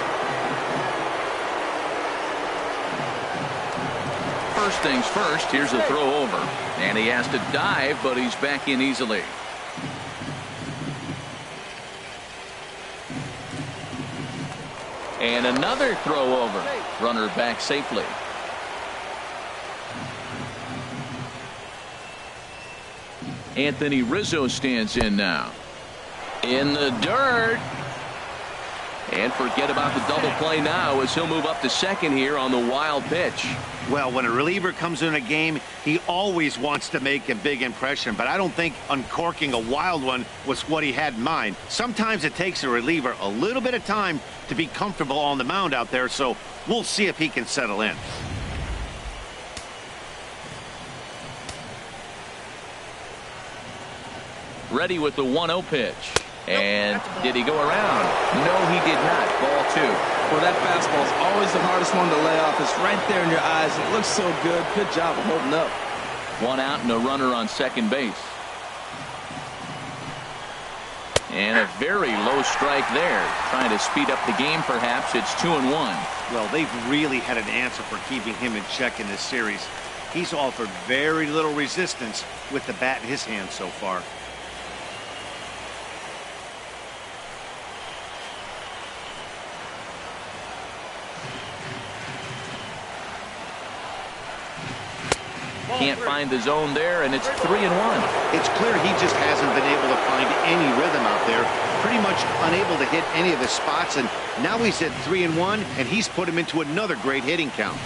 First things first, here's a throw over. And he has to dive, but he's back in easily. And another throw over. Runner back safely. Anthony Rizzo stands in now. In the dirt. And forget about the double play now as he'll move up to second here on the wild pitch. Well, when a reliever comes in a game, he always wants to make a big impression, but I don't think uncorking a wild one was what he had in mind. Sometimes it takes a reliever a little bit of time to be comfortable on the mound out there, so we'll see if he can settle in. Ready with the 1-0 pitch. And did he go around? No, he did not. Ball 2. Well, that fastball is always the hardest one to lay off. It's right there in your eyes. It looks so good. Good job of holding up. 1 out and a runner on second base. And a very low strike there. Trying to speed up the game, perhaps. It's 2-1. Well, they've really had an answer for keeping him in check in this series. He's offered very little resistance with the bat in his hand so far. Can't find the zone there, and it's 3-1. It's clear he just hasn't been able to find any rhythm out there. Pretty much unable to hit any of his spots, and now he's at 3-1, and he's put him into another great hitting count.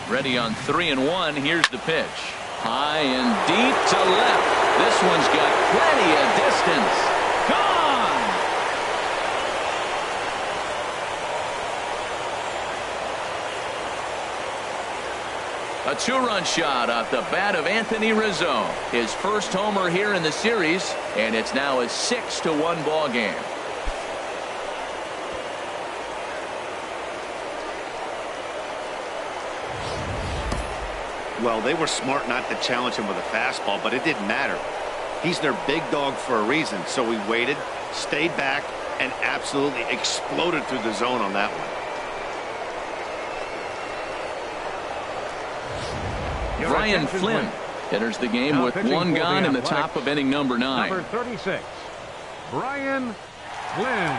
Ready on 3-1. Here's the pitch. High and deep to left. This one's got plenty of distance. Gone! A 2-run shot off the bat of Anthony Rizzo. His first homer here in the series, and it's now a 6-1 ball game. Well, they were smart not to challenge him with a fastball, but it didn't matter. He's their big dog for a reason, so he waited, stayed back, and absolutely exploded through the zone on that one. Brian Flynn enters the game with one gone in the top of inning number 9. Number 36, Brian Flynn.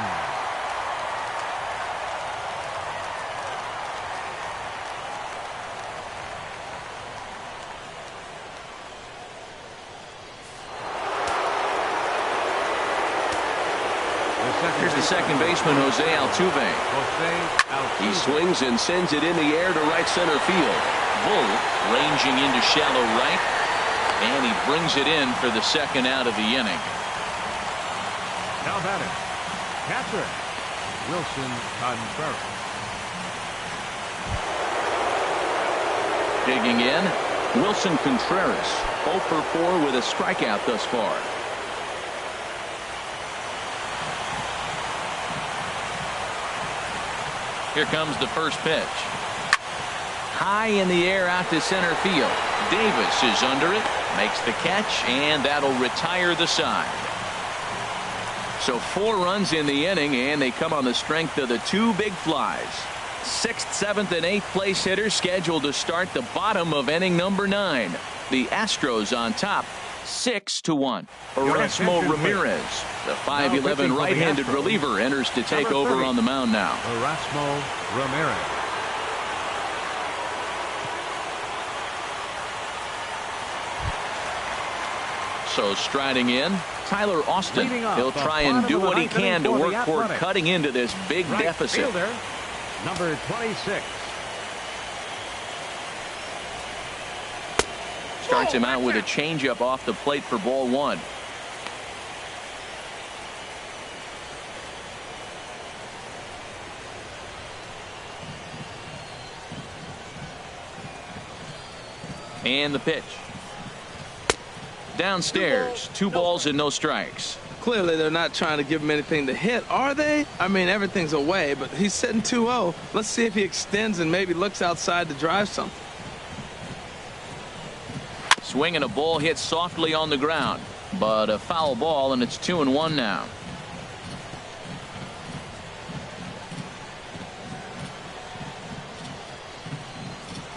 Here's the second baseman, Jose Altuve. He swings and sends it in the air to right center field. Bull ranging into shallow right, and he brings it in for the second out of the inning. Now batting, catcher Wilson Contreras. Digging in, Wilson Contreras, 0 for 4 with a strikeout thus far. Here comes the first pitch. High in the air out to center field. Davis is under it, makes the catch, and that'll retire the side. So 4 runs in the inning, and they come on the strength of the 2 big flies. 6th, 7th, and 8th place hitters scheduled to start the bottom of inning number 9. The Astros on top, 6-1. Erasmo Ramirez, the 5'11" right-handed reliever, enters to take over on the mound now. Erasmo Ramirez. So striding in, Tyler Austin. He'll try and do what he can to work toward cutting into this big deficit. Fielder, number 26. Starts him out with a changeup off the plate for ball 1. And the pitch. Downstairs, 2 balls and no strikes. Clearly, they're not trying to give him anything to hit, are they? I mean, everything's away, but he's sitting 2-0. Let's see if he extends and maybe looks outside to drive something. Swing and a ball hit softly on the ground, but a foul ball, and it's 2-1 now.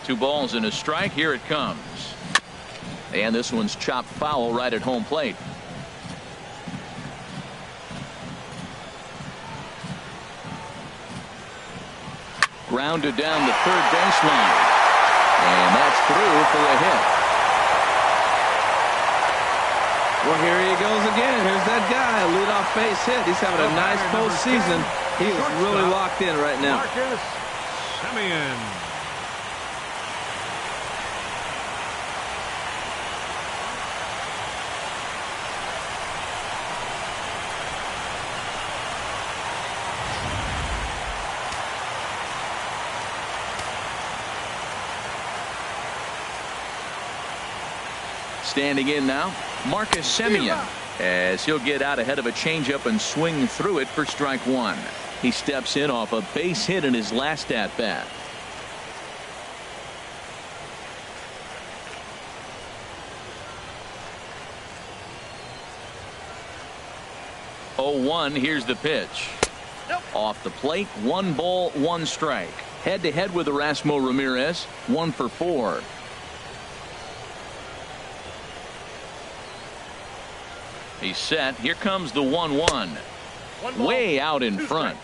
Two balls and a strike. Here it comes. And this one's chopped foul right at home plate. Grounded down the third baseline. And that's through for a hit. Well, here he goes again. Here's that guy, a leadoff base hit. He's having a nice postseason. He is really locked in right now. Marcus Semien. Standing in now, Marcus Semien, as he'll get out ahead of a changeup and swing through it for strike 1. He steps in off a base hit in his last at bat. Oh, 1. Here's the pitch. Off the plate, 1 ball, 1 strike. Head to head with Erasmo Ramirez, 1 for 4. He's set. Here comes the 1-1. Way out in front.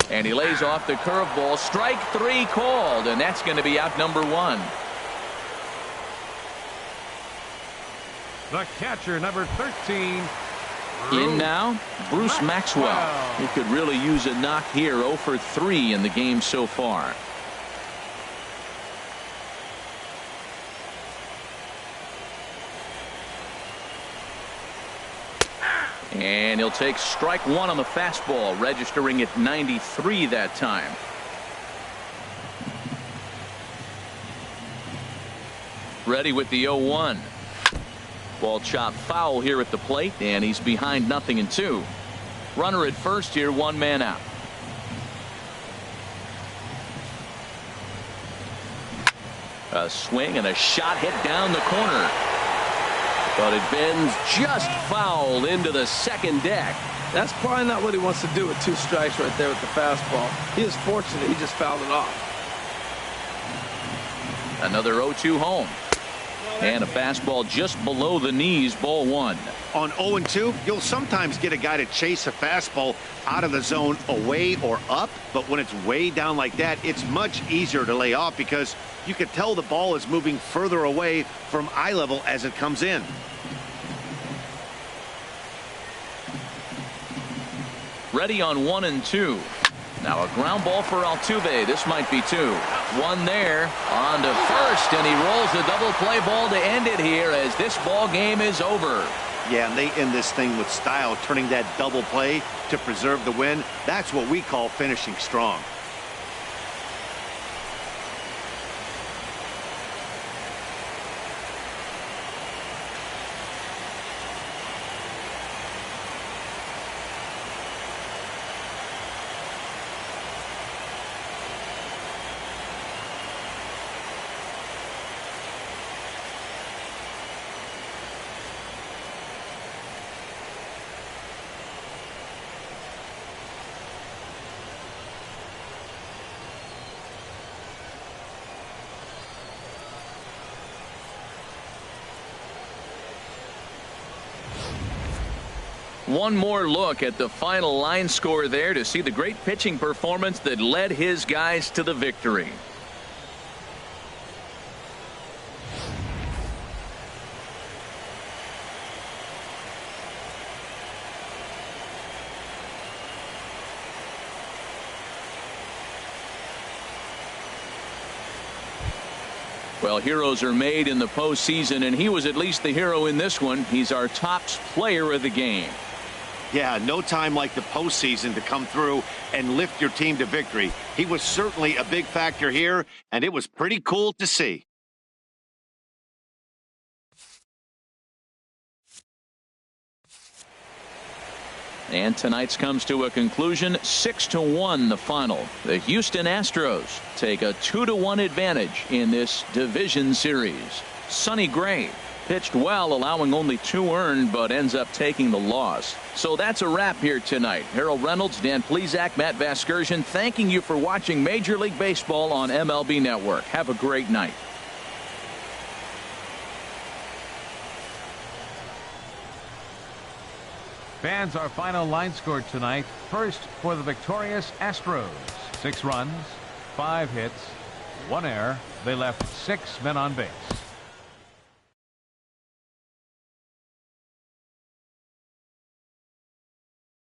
And he lays off the curveball. Strike 3 called, and that's going to be out number 1. The catcher, number 13. In now, Bruce Maxwell. He could really use a knock here. 0 for 3 in the game so far. And he'll take strike 1 on the fastball, registering at 93 that time. Ready with the 0-1. Ball chopped foul here at the plate, and he's behind 0-2. Runner at first here, 1 man out. A swing and a shot hit down the corner. But it bends just foul into the second deck. That's probably not what he wants to do with 2 strikes right there with the fastball. He is fortunate he just fouled it off. Another 0-2 home. And a fastball just below the knees, ball 1. On 0-2, you'll sometimes get a guy to chase a fastball out of the zone away or up, but when it's way down like that, it's much easier to lay off because you can tell the ball is moving further away from eye level as it comes in. Ready on 1 and 2. Now a ground ball for Altuve. This might be 2. 1 there. On to first, and he rolls the double play ball to end it here as this ball game is over. Yeah, and they end this thing with style, turning that double play to preserve the win. That's what we call finishing strong. One more look at the final line score there to see the great pitching performance that led his guys to the victory. Well, heroes are made in the postseason, and he was at least the hero in this one. He's our top player of the game. Yeah, no time like the postseason to come through and lift your team to victory. He was certainly a big factor here, and it was pretty cool to see. And tonight's comes to a conclusion, 6-1 the final. The Houston Astros take a 2-1 advantage in this division series. Sonny Gray pitched well, allowing only 2 earned, but ends up taking the loss. So that's a wrap here tonight. Harold Reynolds, Dan Plesac, Matt Vasgersian, thanking you for watching Major League Baseball on MLB Network. Have a great night. Fans, our final line score tonight. First for the victorious Astros. 6 runs, 5 hits, 1 error. They left 6 men on base.